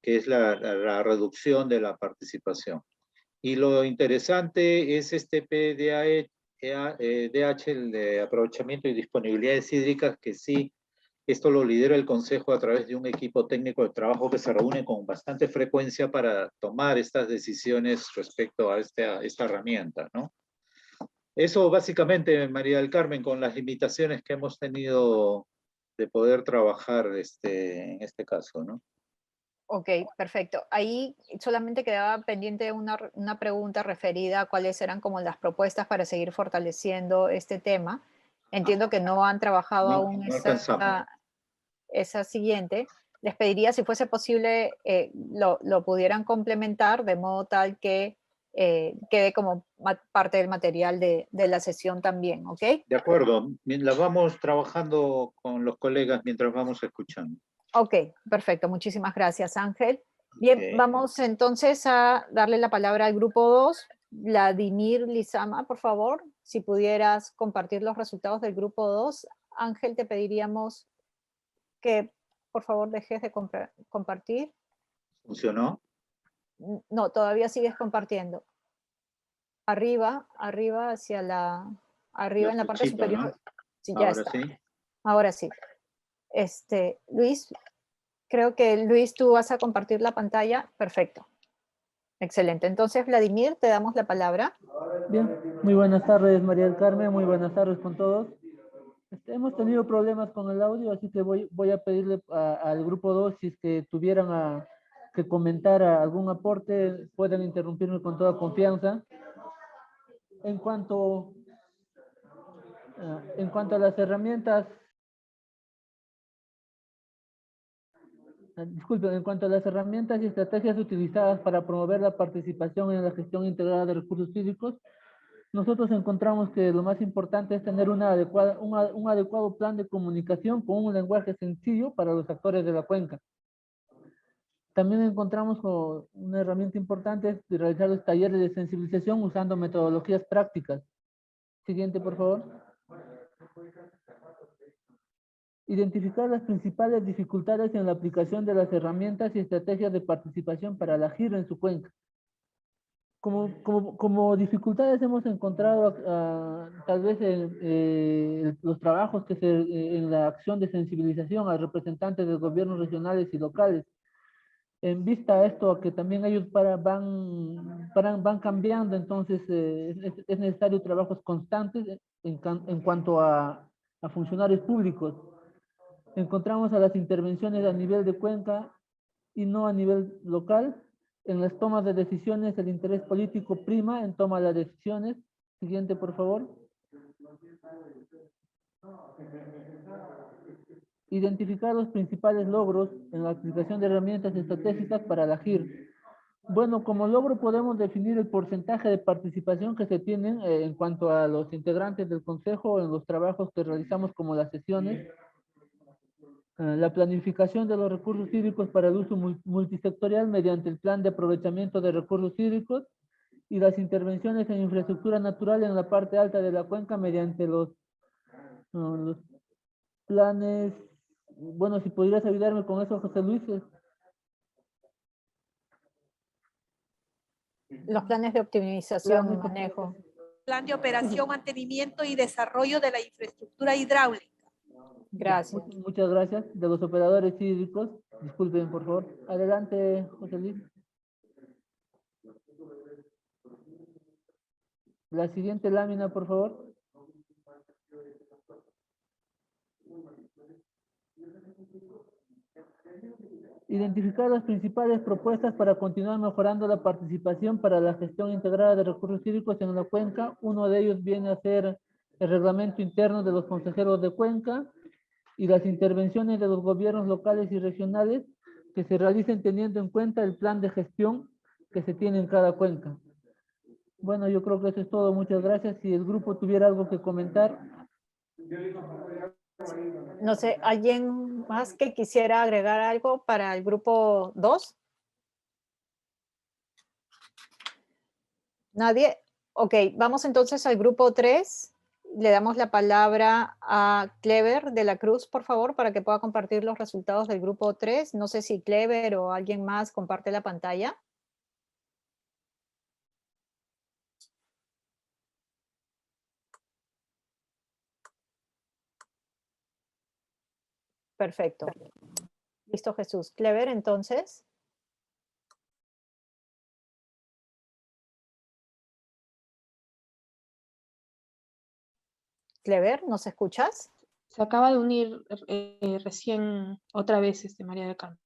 Que es la reducción de la participación. Y lo interesante es este PDH, el de aprovechamiento y disponibilidades hídricas, que sí, esto lo lidera el Consejo a través de un equipo técnico de trabajo que se reúne con bastante frecuencia para tomar estas decisiones respecto a esta herramienta, ¿no? Eso básicamente, María del Carmen, con las limitaciones que hemos tenido de poder trabajar en este caso, ¿no? Ok, perfecto. Ahí solamente quedaba pendiente una pregunta referida a cuáles eran como las propuestas para seguir fortaleciendo este tema. Entiendo que no han trabajado aún No alcanzamos. esa siguiente. Les pediría si fuese posible lo pudieran complementar de modo tal que quede como parte del material de la sesión también, ¿ok? De acuerdo, la vamos trabajando con los colegas mientras vamos escuchando. Ok, perfecto. Muchísimas gracias, Ángel. Bien, Ok. vamos entonces a darle la palabra al grupo 2. Vladimir Lizama, por favor, si pudieras compartir los resultados del grupo 2. Ángel, te pediríamos que por favor dejes de compartir. ¿Funcionó? No, todavía sigues compartiendo. Arriba, arriba La en la parte flechita, ¿no? superior. Sí, ya Ahora está. sí. Ahora sí. Luis, creo que Luis, tú vas a compartir la pantalla. Perfecto. Excelente. Entonces, Vladimir, te damos la palabra. Bien, muy buenas tardes, María del Carmen, muy buenas tardes con todos. Hemos tenido problemas con el audio, así que voy a pedirle al grupo 2 si es que tuvieran que comentar algún aporte, pueden interrumpirme con toda confianza. En cuanto a las herramientas, disculpen, en cuanto a las herramientas y estrategias utilizadas para promover la participación en la gestión integrada de recursos hídricos, nosotros encontramos que lo más importante es tener un adecuado plan de comunicación con un lenguaje sencillo para los actores de la cuenca. También encontramos como una herramienta importante es de realizar los talleres de sensibilización usando metodologías prácticas. Siguiente, por favor. Identificar las principales dificultades en la aplicación de las herramientas y estrategias de participación para la GIR en su cuenca. Como dificultades hemos encontrado tal vez los trabajos en la acción de sensibilización a representantes de gobiernos regionales y locales. En vista a esto, a que también ellos van cambiando, entonces es necesario trabajos constantes en cuanto a funcionarios públicos. Encontramos a las intervenciones a nivel de cuenca y no a nivel local. En las tomas de decisiones, el interés político prima en toma de decisiones. Siguiente, por favor. Identificar los principales logros en la aplicación de herramientas estratégicas para la GIR. Bueno, como logro podemos definir el porcentaje de participación que se tienen en cuanto a los integrantes del Consejo en los trabajos que realizamos como las sesiones, la planificación de los recursos hídricos para el uso multisectorial mediante el plan de aprovechamiento de recursos hídricos y las intervenciones en infraestructura natural en la parte alta de la cuenca mediante los planes. Bueno, si pudieras ayudarme con eso, José Luis. Los planes de optimización y manejo. Plan de operación, mantenimiento y desarrollo de la infraestructura hidráulica. Gracias. Muchas gracias. De los operadores hídricos, disculpen, por favor. Adelante, José Luis. La siguiente lámina, por favor. Identificar las principales propuestas para continuar mejorando la participación para la gestión integrada de recursos hídricos en la cuenca. Uno de ellos viene a ser el reglamento interno de los consejeros de cuenca y las intervenciones de los gobiernos locales y regionales que se realicen teniendo en cuenta el plan de gestión que se tiene en cada cuenca. Bueno, yo creo que eso es todo. Muchas gracias. Si el grupo tuviera algo que comentar. No sé, ¿alguien más que quisiera agregar algo para el grupo 2? ¿Nadie? Ok, vamos entonces al grupo 3. Le damos la palabra a Clever de la Cruz, por favor, para que pueda compartir los resultados del grupo 3. No sé si Clever o alguien más comparte la pantalla. Perfecto. Listo, Jesús. Clever, entonces. Clever, ¿nos escuchas? Se acaba de unir recién otra vez María del Carmen.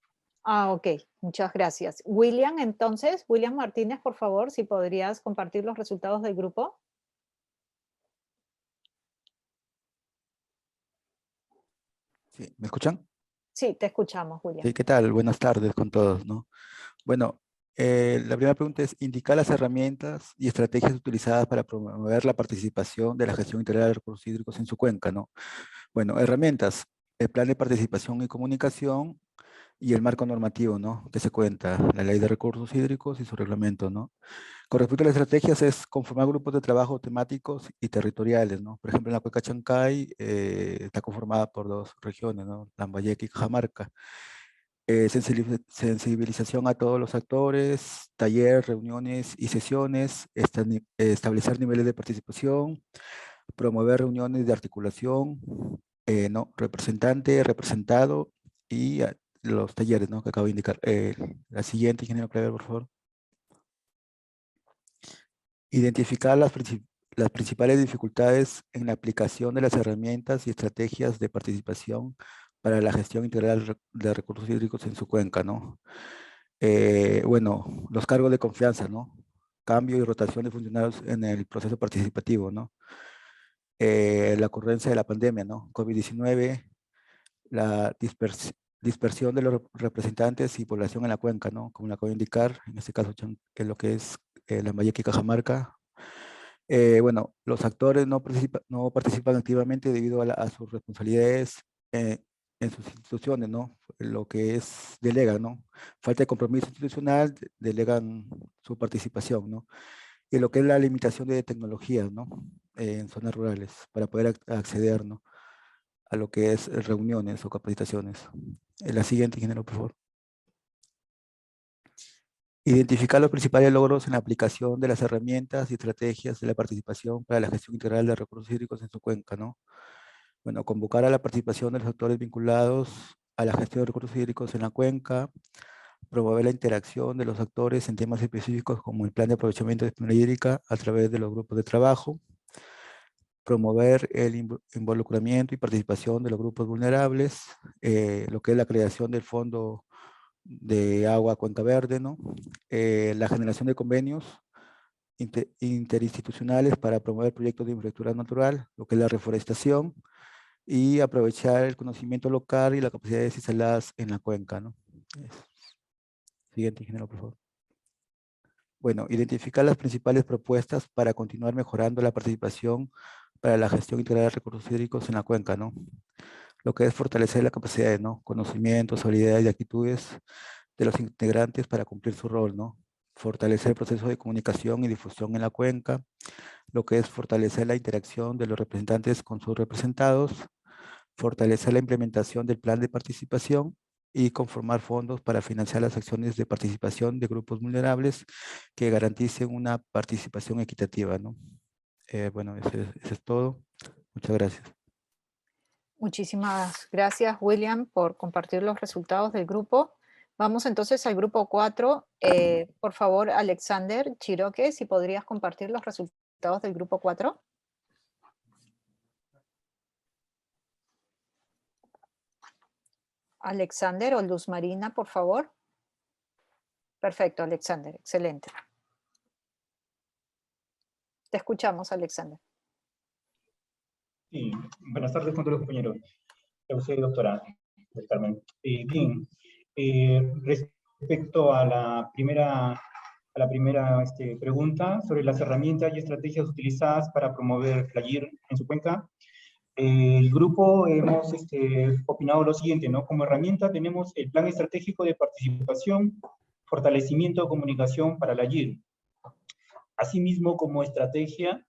Ah, ok. Muchas gracias. William, entonces. William Martínez, por favor, si podrías compartir los resultados del grupo. Sí, ¿me escuchan? Sí, te escuchamos, William. Sí, ¿qué tal? Buenas tardes con todos, ¿no? Bueno, la primera pregunta es indicar las herramientas y estrategias utilizadas para promover la participación de la gestión integral de recursos hídricos en su cuenca, ¿no? Bueno, herramientas, el plan de participación y comunicación y el marco normativo, ¿no? Que se cuenta, la ley de recursos hídricos y su reglamento, ¿no? Con respecto a las estrategias es conformar grupos de trabajo temáticos y territoriales, ¿no? Por ejemplo, en la cuenca Chancay está conformada por 2 regiones, ¿no? Lambayeque y Cajamarca. Sensibilización a todos los actores, talleres, reuniones y sesiones, establecer niveles de participación, promover reuniones de articulación, ¿no? Representante, representado y los talleres, ¿no? Que acabo de indicar. La siguiente, ingeniero Clever, por favor. Identificar las principales dificultades en la aplicación de las herramientas y estrategias de participación para la gestión integral de recursos hídricos en su cuenca, ¿no? Bueno, los cargos de confianza, ¿no? Cambio y rotación de funcionarios en el proceso participativo, ¿no? La ocurrencia de la pandemia, ¿no? COVID-19, la dispersión de los representantes y población en la cuenca, ¿no? Como la acabo de indicar, en este caso en lo que es Lambayeque y Cajamarca. Bueno, los actores no participan activamente debido a sus responsabilidades en sus instituciones, ¿no? Lo que es delegan, ¿no? Falta de compromiso institucional, delegan su participación, ¿no? Y lo que es la limitación de tecnologías, ¿no? En zonas rurales, para poder acceder, ¿no? A lo que es reuniones o capacitaciones. La siguiente, ingeniero, por favor. Identificar los principales logros en la aplicación de las herramientas y estrategias de la participación para la gestión integral de recursos hídricos en su cuenca, ¿no? Bueno, convocar a la participación de los actores vinculados a la gestión de recursos hídricos en la cuenca, promover la interacción de los actores en temas específicos como el plan de aprovechamiento de disponibilidad hídrica a través de los grupos de trabajo, promover el involucramiento y participación de los grupos vulnerables, lo que es la creación del Fondo de Agua Cuenca Verde, ¿no? La generación de convenios interinstitucionales para promover proyectos de infraestructura natural, lo que es la reforestación, y aprovechar el conocimiento local y las capacidades instaladas en la cuenca, ¿no? Siguiente, ingeniero, por favor. Bueno, identificar las principales propuestas para continuar mejorando la participación para la gestión integral de recursos hídricos en la cuenca, ¿no? Lo que es fortalecer la capacidad, ¿no? Conocimientos, habilidades y actitudes de los integrantes para cumplir su rol, ¿no? Fortalecer el proceso de comunicación y difusión en la cuenca, lo que es fortalecer la interacción de los representantes con sus representados, fortalecer la implementación del plan de participación y conformar fondos para financiar las acciones de participación de grupos vulnerables que garanticen una participación equitativa, ¿no? Bueno, eso es todo. Muchas gracias. Muchísimas gracias, William, por compartir los resultados del grupo. Vamos entonces al grupo 4. Por favor, Alexander Chiroque, si podrías compartir los resultados del grupo 4. Alexander o Luz Marina, por favor. Perfecto, Alexander, excelente. Te escuchamos, Alexander. Sí, buenas tardes con todos los compañeros. Usted, doctora del Carmen. Bien, respecto a la primera pregunta sobre las herramientas y estrategias utilizadas para promover FLAYIR en su cuenca, el grupo hemos opinado lo siguiente, ¿no? Como herramienta tenemos el Plan Estratégico de Participación, Fortalecimiento de Comunicación para la YIR. Asimismo, como estrategia,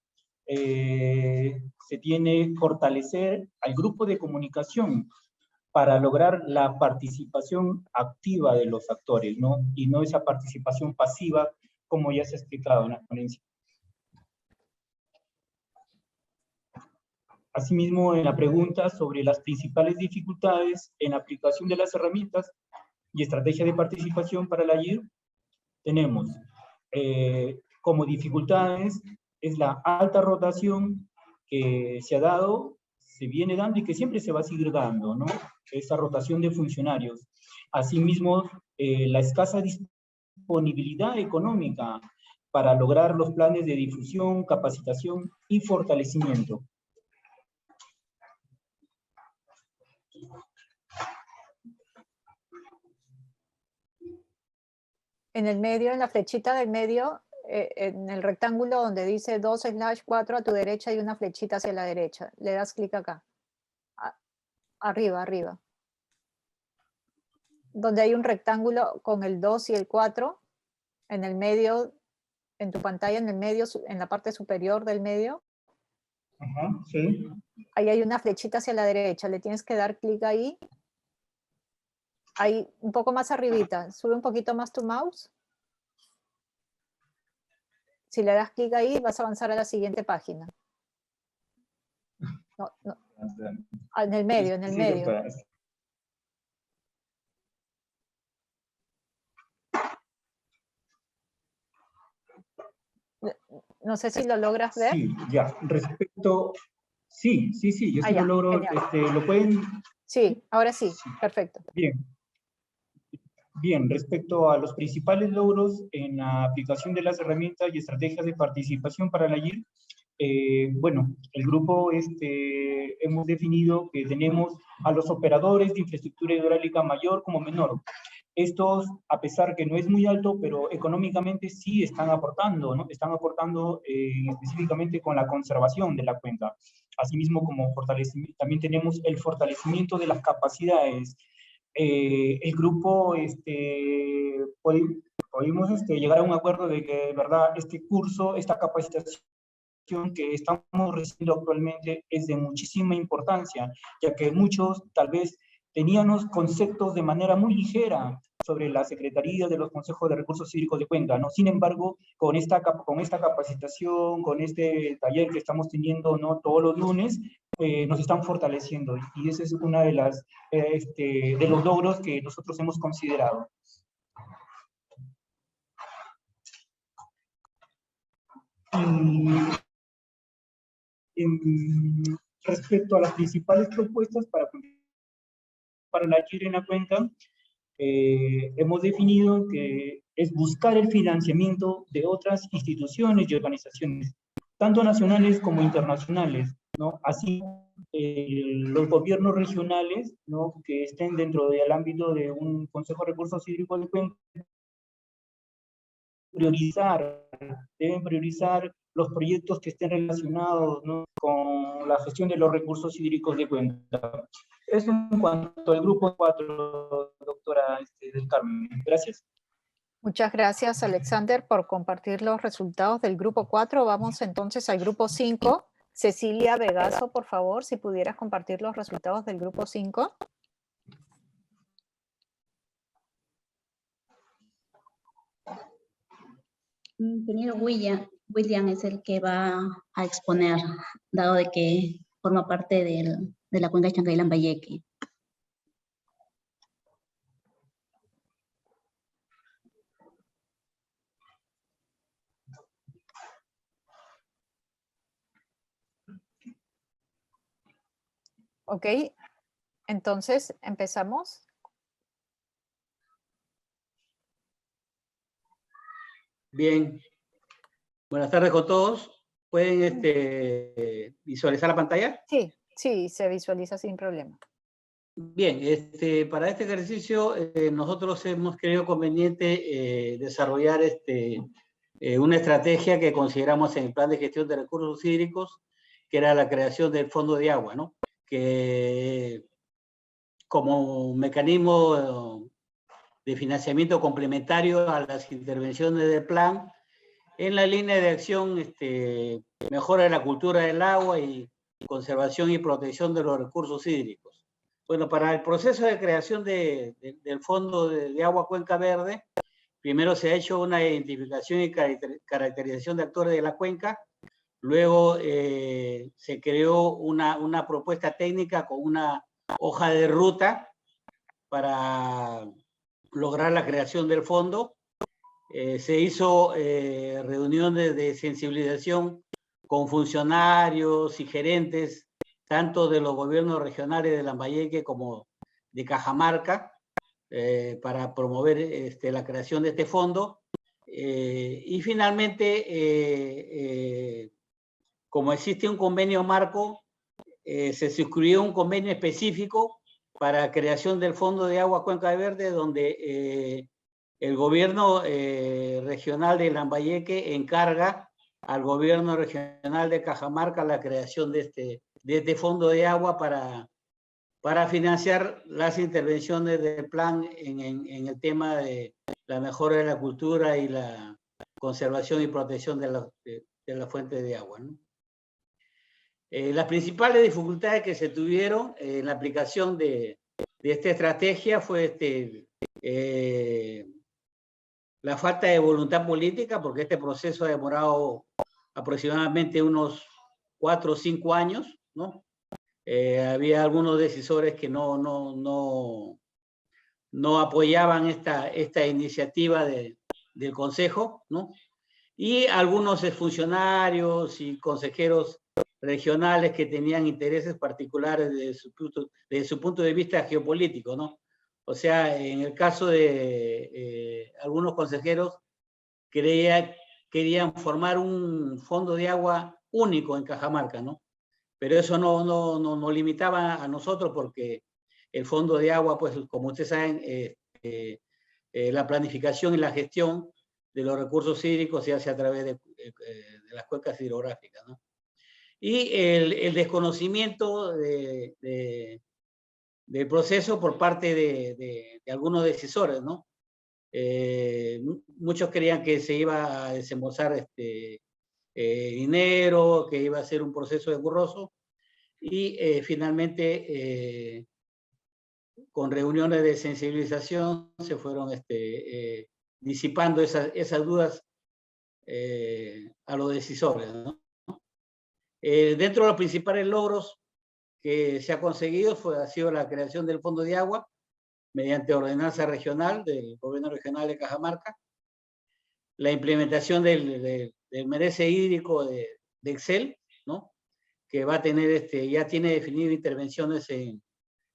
se tiene fortalecer al grupo de comunicación para lograr la participación activa de los actores, ¿no? Y no esa participación pasiva, como ya se ha explicado en la ponencia. Asimismo, en la pregunta sobre las principales dificultades en la aplicación de las herramientas y estrategias de participación para la YIR, tenemos como dificultades es la alta rotación que se ha dado, se viene dando y que siempre se va a seguir dando, ¿no? Esa rotación de funcionarios. Asimismo, la escasa disponibilidad económica para lograr los planes de difusión, capacitación y fortalecimiento. En el medio, en la flechita del medio, en el rectángulo donde dice 2/4 a tu derecha hay una flechita hacia la derecha. Le das clic acá. Arriba, arriba. Donde hay un rectángulo con el 2 y el 4, en el medio, en tu pantalla, en el medio, en la parte superior del medio. Ajá, sí. Ahí hay una flechita hacia la derecha. Le tienes que dar clic ahí. Ahí, un poco más arribita. Sube un poquito más tu mouse. Si le das clic ahí, vas a avanzar a la siguiente página. No, no. En el medio, en el medio. Doctora. No sé si lo logras ver. Sí, ya. Respecto... Sí, yo sí ya, lo logro. ¿Lo pueden...? Sí, ahora sí. Perfecto. Bien, respecto a los principales logros en la aplicación de las herramientas y estrategias de participación para la YIR, Bueno, el grupo hemos definido que tenemos a los operadores de infraestructura hidráulica mayor como menor. Estos, a pesar que no es muy alto, pero económicamente sí están aportando, ¿no? Están aportando específicamente con la conservación de la cuenca. Asimismo, como fortalecimiento, también tenemos el fortalecimiento de las capacidades. El grupo, pudimos llegar a un acuerdo de que, de verdad, este curso, esta capacitación que estamos recibiendo actualmente es de muchísima importancia, ya que muchos tal vez teníamos conceptos de manera muy ligera sobre la Secretaría de los Consejos de Recursos Hídricos de Cuenca, ¿no? Sin embargo, con esta capacitación, con este taller que estamos teniendo, ¿no?, todos los lunes, nos están fortaleciendo, y ese es uno de los logros que nosotros hemos considerado. Respecto a las principales propuestas para la GIR en la cuenca, hemos definido que es buscar el financiamiento de otras instituciones y organizaciones, tanto nacionales como internacionales, ¿no? Así, los gobiernos regionales, ¿no?, que estén dentro del ámbito de un Consejo de Recursos Hídricos de Cuenca, deben priorizar los proyectos que estén relacionados, ¿no?, con la gestión de los recursos hídricos de Cuenca. Eso en cuanto al grupo 4, doctora del Carmen. Gracias. Muchas gracias, Alexander, por compartir los resultados del grupo 4. Vamos entonces al grupo 5. Cecilia Vegaso, por favor, si pudieras compartir los resultados del grupo 5. Ingeniero William es el que va a exponer, dado de que forma parte de la cuenca de Chancay-Lambayeque. Ok, entonces empezamos. Bien, buenas tardes con todos. ¿Pueden visualizar la pantalla? Sí, sí, se visualiza sin problema. Bien, para este ejercicio nosotros hemos creído conveniente desarrollar una estrategia que consideramos en el Plan de Gestión de Recursos Hídricos, que era la creación del Fondo de Agua, ¿no?, que como mecanismo de financiamiento complementario a las intervenciones del plan, en la línea de acción mejora de la cultura del agua y conservación y protección de los recursos hídricos. Bueno, para el proceso de creación del Fondo de Agua Cuenca Verde, primero se ha hecho una identificación y caracterización de actores de la cuenca, luego se creó una propuesta técnica con una hoja de ruta para lograr la creación del fondo. Se hizo reuniones de sensibilización con funcionarios y gerentes, tanto de los gobiernos regionales de Lambayeque como de Cajamarca, para promover la creación de este fondo. Y finalmente, como existe un convenio marco, se suscribió un convenio específico para creación del Fondo de Agua Cuenca Verde, donde el gobierno regional de Lambayeque encarga al gobierno regional de Cajamarca la creación de este fondo de agua para financiar las intervenciones del plan en el tema de la mejora de la cultura y la conservación y protección de la fuente de agua, ¿no? Las principales dificultades que se tuvieron en la aplicación de esta estrategia fue la falta de voluntad política, porque este proceso ha demorado aproximadamente unos 4 o 5 años, ¿no? Había algunos decisores que no apoyaban esta iniciativa del Consejo, ¿no? Y algunos funcionarios y consejeros regionales que tenían intereses particulares desde su punto de vista geopolítico, ¿no? O sea, en el caso de algunos consejeros querían formar un fondo de agua único en Cajamarca, ¿no? Pero eso no limitaba a nosotros porque el Fondo de Agua, pues como ustedes saben, la planificación y la gestión de los recursos hídricos se hace a través de las cuencas hidrográficas, ¿no? Y el desconocimiento del proceso por parte de algunos decisores, ¿no? Muchos creían que se iba a desembolsar dinero, que iba a ser un proceso engorroso, y finalmente con reuniones de sensibilización se fueron disipando esas dudas a los decisores, ¿no? Dentro de los principales logros que se ha conseguido ha sido la creación del Fondo de Agua mediante ordenanza regional del Gobierno Regional de Cajamarca, la implementación del merece hídrico de Excel, ¿no? Que va a tener, ya tiene definido intervenciones en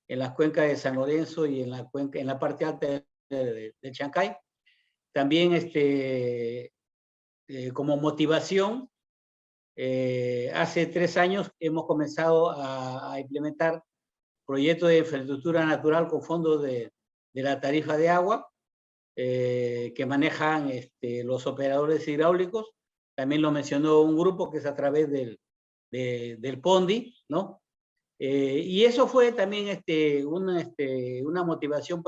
las cuencas de San Lorenzo y en la parte alta de Chancay. También como motivación, hace 3 años hemos comenzado a implementar proyectos de infraestructura natural con fondos de la tarifa de agua que manejan los operadores hidráulicos. También lo mencionó un grupo que es a través del PONDI, ¿no? Y eso fue también una motivación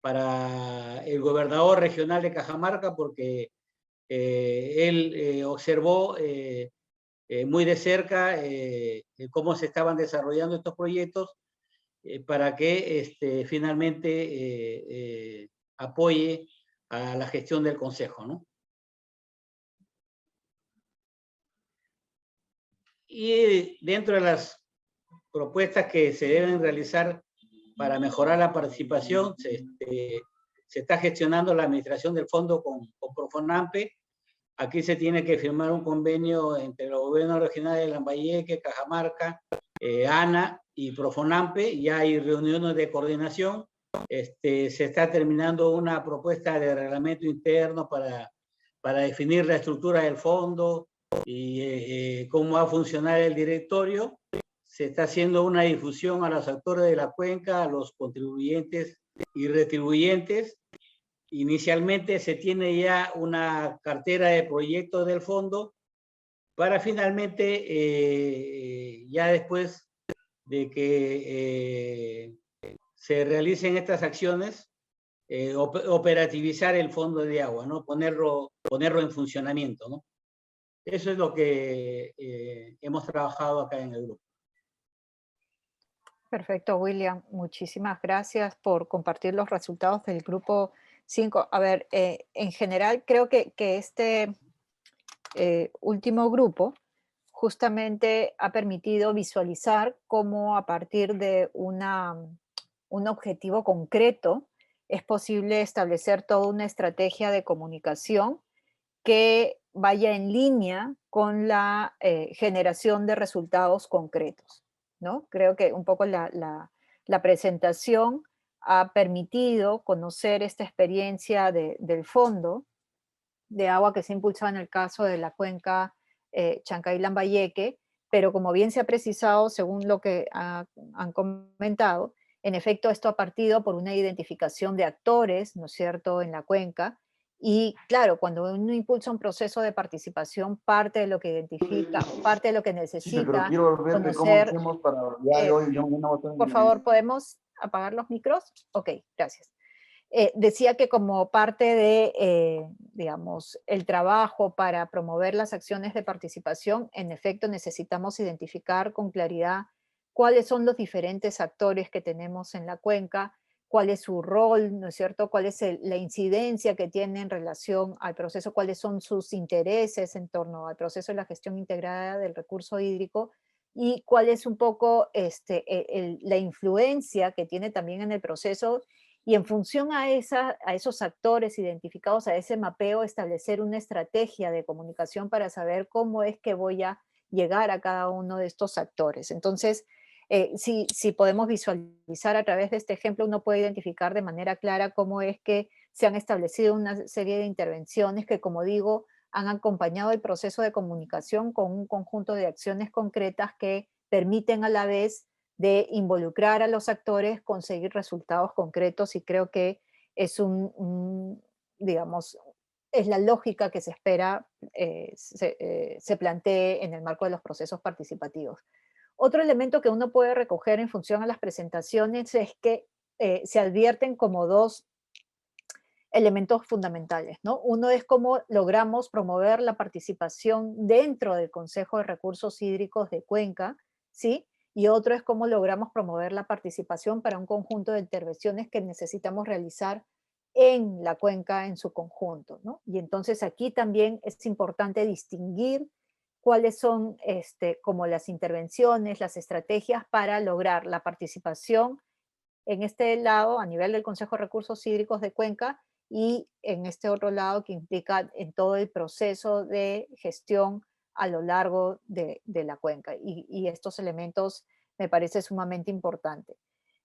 para el gobernador regional de Cajamarca, porque él observó muy de cerca cómo se estaban desarrollando estos proyectos para que finalmente apoye a la gestión del Consejo, ¿no? Y dentro de las propuestas que se deben realizar para mejorar la participación, se está gestionando la administración del fondo con Profonampe. Aquí se tiene que firmar un convenio entre los gobiernos regionales de Lambayeque, Cajamarca, ANA y Profonampe. Ya hay reuniones de coordinación. Se está terminando una propuesta de reglamento interno para definir la estructura del fondo y cómo va a funcionar el directorio. Se está haciendo una difusión a los actores de la cuenca, a los contribuyentes y retribuyentes. Inicialmente se tiene ya una cartera de proyectos del fondo para finalmente, ya después de que se realicen estas acciones, operativizar el fondo de agua, ¿no? Ponerlo en funcionamiento, ¿no? Eso es lo que hemos trabajado acá en el grupo. Perfecto, William. Muchísimas gracias por compartir los resultados del grupo 5. A ver, en general creo que este último grupo justamente ha permitido visualizar cómo a partir de un objetivo concreto es posible establecer toda una estrategia de comunicación que vaya en línea con la generación de resultados concretos, ¿no? Creo que un poco la presentación ha permitido conocer esta experiencia del fondo de agua que se ha impulsado en el caso de la cuenca Chancay-Lambayeque, pero como bien se ha precisado, según lo que han comentado, en efecto esto ha partido por una identificación de actores, ¿no es cierto?, en la cuenca. Y claro, cuando uno impulsa un proceso de participación, parte de lo que identifica, parte de lo que necesita conocer. Por favor, ¿podemos apagar los micros? Ok, gracias. Decía que como parte de, digamos, el trabajo para promover las acciones de participación, en efecto necesitamos identificar con claridad cuáles son los diferentes actores que tenemos en la cuenca, cuál es su rol, ¿no es cierto?, cuál es la incidencia que tiene en relación al proceso, cuáles son sus intereses en torno al proceso de la gestión integrada del recurso hídrico y cuál es un poco la influencia que tiene también en el proceso, y en función a esos actores identificados, a ese mapeo, establecer una estrategia de comunicación para saber cómo es que voy a llegar a cada uno de estos actores. Entonces, si podemos visualizar a través de este ejemplo, uno puede identificar de manera clara cómo es que se han establecido una serie de intervenciones que, como digo, han acompañado el proceso de comunicación con un conjunto de acciones concretas que permiten a la vez de involucrar a los actores, conseguir resultados concretos, y creo que es digamos, es la lógica que se espera se plantee en el marco de los procesos participativos. Otro elemento que uno puede recoger en función a las presentaciones es que se advierten como dos elementos fundamentales, ¿no? Uno es cómo logramos promover la participación dentro del Consejo de Recursos Hídricos de Cuenca, ¿sí? Y otro es cómo logramos promover la participación para un conjunto de intervenciones que necesitamos realizar en la cuenca en su conjunto, ¿no? Y entonces aquí también es importante distinguir cuáles son como las intervenciones, las estrategias para lograr la participación en este lado a nivel del Consejo de Recursos Hídricos de Cuenca, y en este otro lado que implica en todo el proceso de gestión a lo largo de la cuenca. Y estos elementos me parece sumamente importante.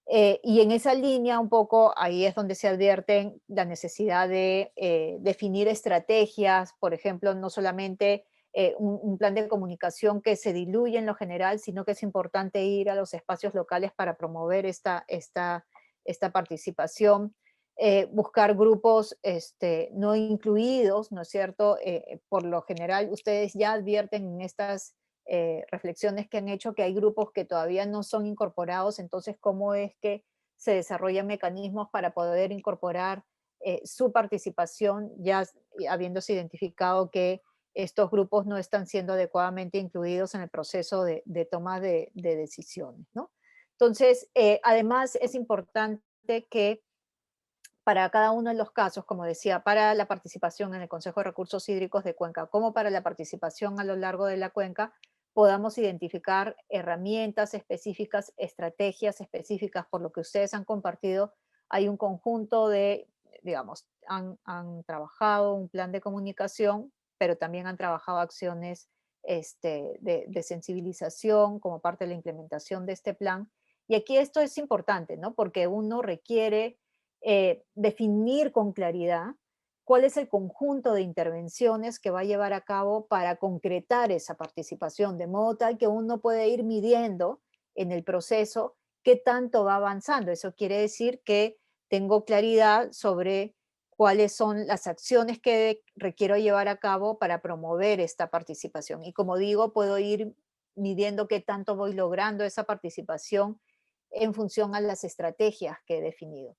Y en esa línea un poco ahí es donde se advierten la necesidad de definir estrategias, por ejemplo, no solamente un plan de comunicación que se diluye en lo general, sino que es importante ir a los espacios locales para promover esta participación. Buscar grupos no incluidos, ¿no es cierto? Por lo general, ustedes ya advierten en estas reflexiones que han hecho que hay grupos que todavía no son incorporados, entonces, ¿cómo es que se desarrollan mecanismos para poder incorporar su participación, ya habiéndose identificado que estos grupos no están siendo adecuadamente incluidos en el proceso de toma de decisiones, ¿no? Entonces, además es importante que para cada uno de los casos, como decía, para la participación en el Consejo de Recursos Hídricos de Cuenca, como para la participación a lo largo de la cuenca, podamos identificar herramientas específicas, estrategias específicas. Por lo que ustedes han compartido, hay un conjunto de, digamos, han trabajado un plan de comunicación, pero también han trabajado acciones de sensibilización como parte de la implementación de este plan. Y aquí esto es importante, ¿no? Porque uno requiere definir con claridad cuál es el conjunto de intervenciones que va a llevar a cabo para concretar esa participación, de modo tal que uno puede ir midiendo en el proceso qué tanto va avanzando. Eso quiere decir que tengo claridad sobre cuáles son las acciones que requiero llevar a cabo para promover esta participación. Y como digo, puedo ir midiendo qué tanto voy logrando esa participación en función a las estrategias que he definido.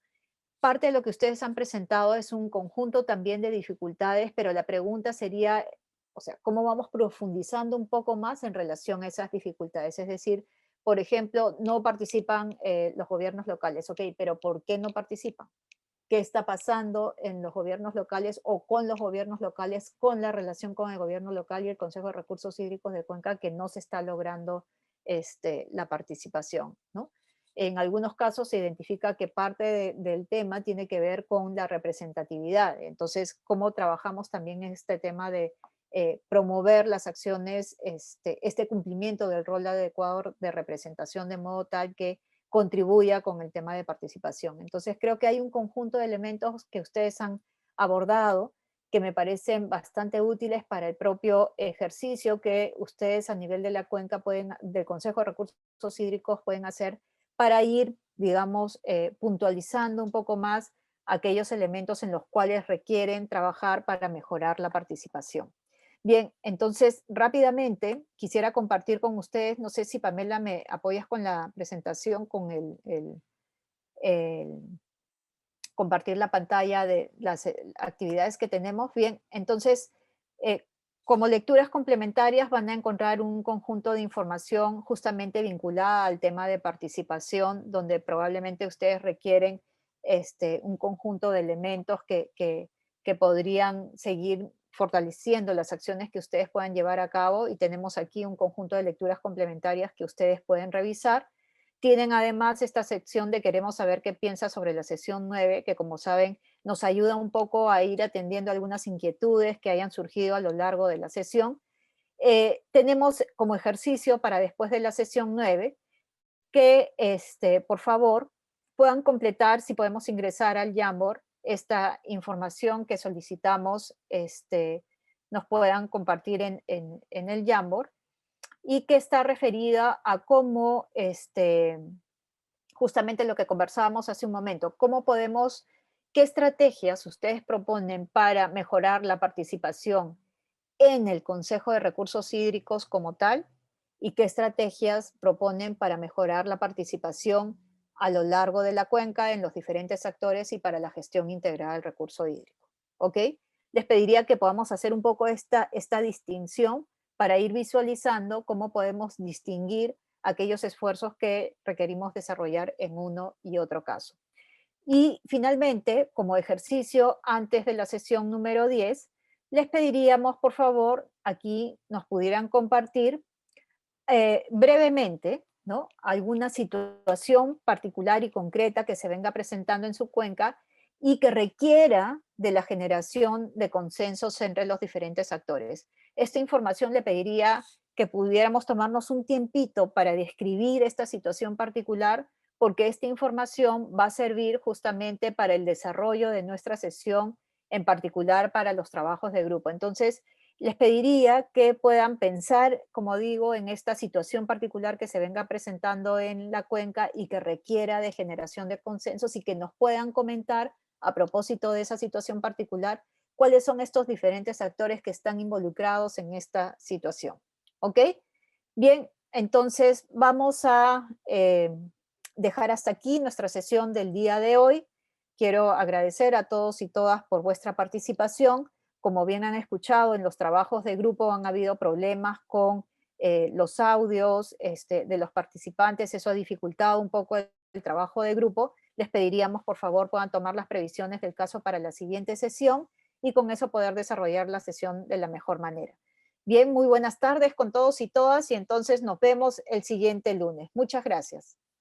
Parte de lo que ustedes han presentado es un conjunto también de dificultades, pero la pregunta sería, o sea, ¿cómo vamos profundizando un poco más en relación a esas dificultades? Es decir, por ejemplo, no participan los gobiernos locales, ok, pero ¿por qué no participan? ¿Qué está pasando en los gobiernos locales o con los gobiernos locales, con la relación con el gobierno local y el Consejo de Recursos Hídricos de Cuenca, que no se está logrando la participación, ¿no? En algunos casos se identifica que parte del tema tiene que ver con la representatividad. Entonces, ¿cómo trabajamos también en este tema de promover las acciones, este cumplimiento del rol adecuado de representación, de modo tal que contribuya con el tema de participación? Entonces, creo que hay un conjunto de elementos que ustedes han abordado que me parecen bastante útiles para el propio ejercicio que ustedes a nivel de la cuenca del Consejo de Recursos Hídricos pueden hacer para ir, digamos, puntualizando un poco más aquellos elementos en los cuales requieren trabajar para mejorar la participación. Bien, entonces rápidamente quisiera compartir con ustedes, no sé si Pamela me apoyas con la presentación, con compartir la pantalla de las actividades que tenemos. Bien, entonces como lecturas complementarias van a encontrar un conjunto de información justamente vinculada al tema de participación, donde probablemente ustedes requieren un conjunto de elementos que podrían seguir fortaleciendo las acciones que ustedes puedan llevar a cabo, y tenemos aquí un conjunto de lecturas complementarias que ustedes pueden revisar. Tienen además esta sección de queremos saber qué piensa sobre la sesión 9, que como saben nos ayuda un poco a ir atendiendo algunas inquietudes que hayan surgido a lo largo de la sesión. Tenemos como ejercicio para después de la sesión 9 que por favor puedan completar, si podemos ingresar al Jamboard, esta información que solicitamos nos puedan compartir en el Jamboard, y que está referida a cómo, justamente lo que conversábamos hace un momento, qué estrategias ustedes proponen para mejorar la participación en el Consejo de Recursos Hídricos como tal, y qué estrategias proponen para mejorar la participación a lo largo de la cuenca en los diferentes actores y para la gestión integrada del recurso hídrico. ¿Ok? Les pediría que podamos hacer un poco esta distinción para ir visualizando cómo podemos distinguir aquellos esfuerzos que requerimos desarrollar en uno y otro caso. Y finalmente, como ejercicio antes de la sesión número 10, les pediríamos, por favor, aquí nos pudieran compartir brevemente, ¿no?, alguna situación particular y concreta que se venga presentando en su cuenca y que requiera de la generación de consensos entre los diferentes actores. Esta información le pediría que pudiéramos tomarnos un tiempito para describir esta situación particular, porque esta información va a servir justamente para el desarrollo de nuestra sesión, en particular para los trabajos de grupo. Entonces, les pediría que puedan pensar, como digo, en esta situación particular que se venga presentando en la cuenca y que requiera de generación de consensos, y que nos puedan comentar, a propósito de esa situación particular, cuáles son estos diferentes actores que están involucrados en esta situación. ¿Ok? Bien, entonces vamos a dejar hasta aquí nuestra sesión del día de hoy. Quiero agradecer a todos y todas por vuestra participación. Como bien han escuchado, en los trabajos de grupo han habido problemas con los audios de los participantes. Eso ha dificultado un poco el trabajo de grupo. Les pediríamos, por favor, puedan tomar las previsiones del caso para la siguiente sesión y con eso poder desarrollar la sesión de la mejor manera. Bien, muy buenas tardes con todos y todas, y entonces nos vemos el siguiente lunes. Muchas gracias.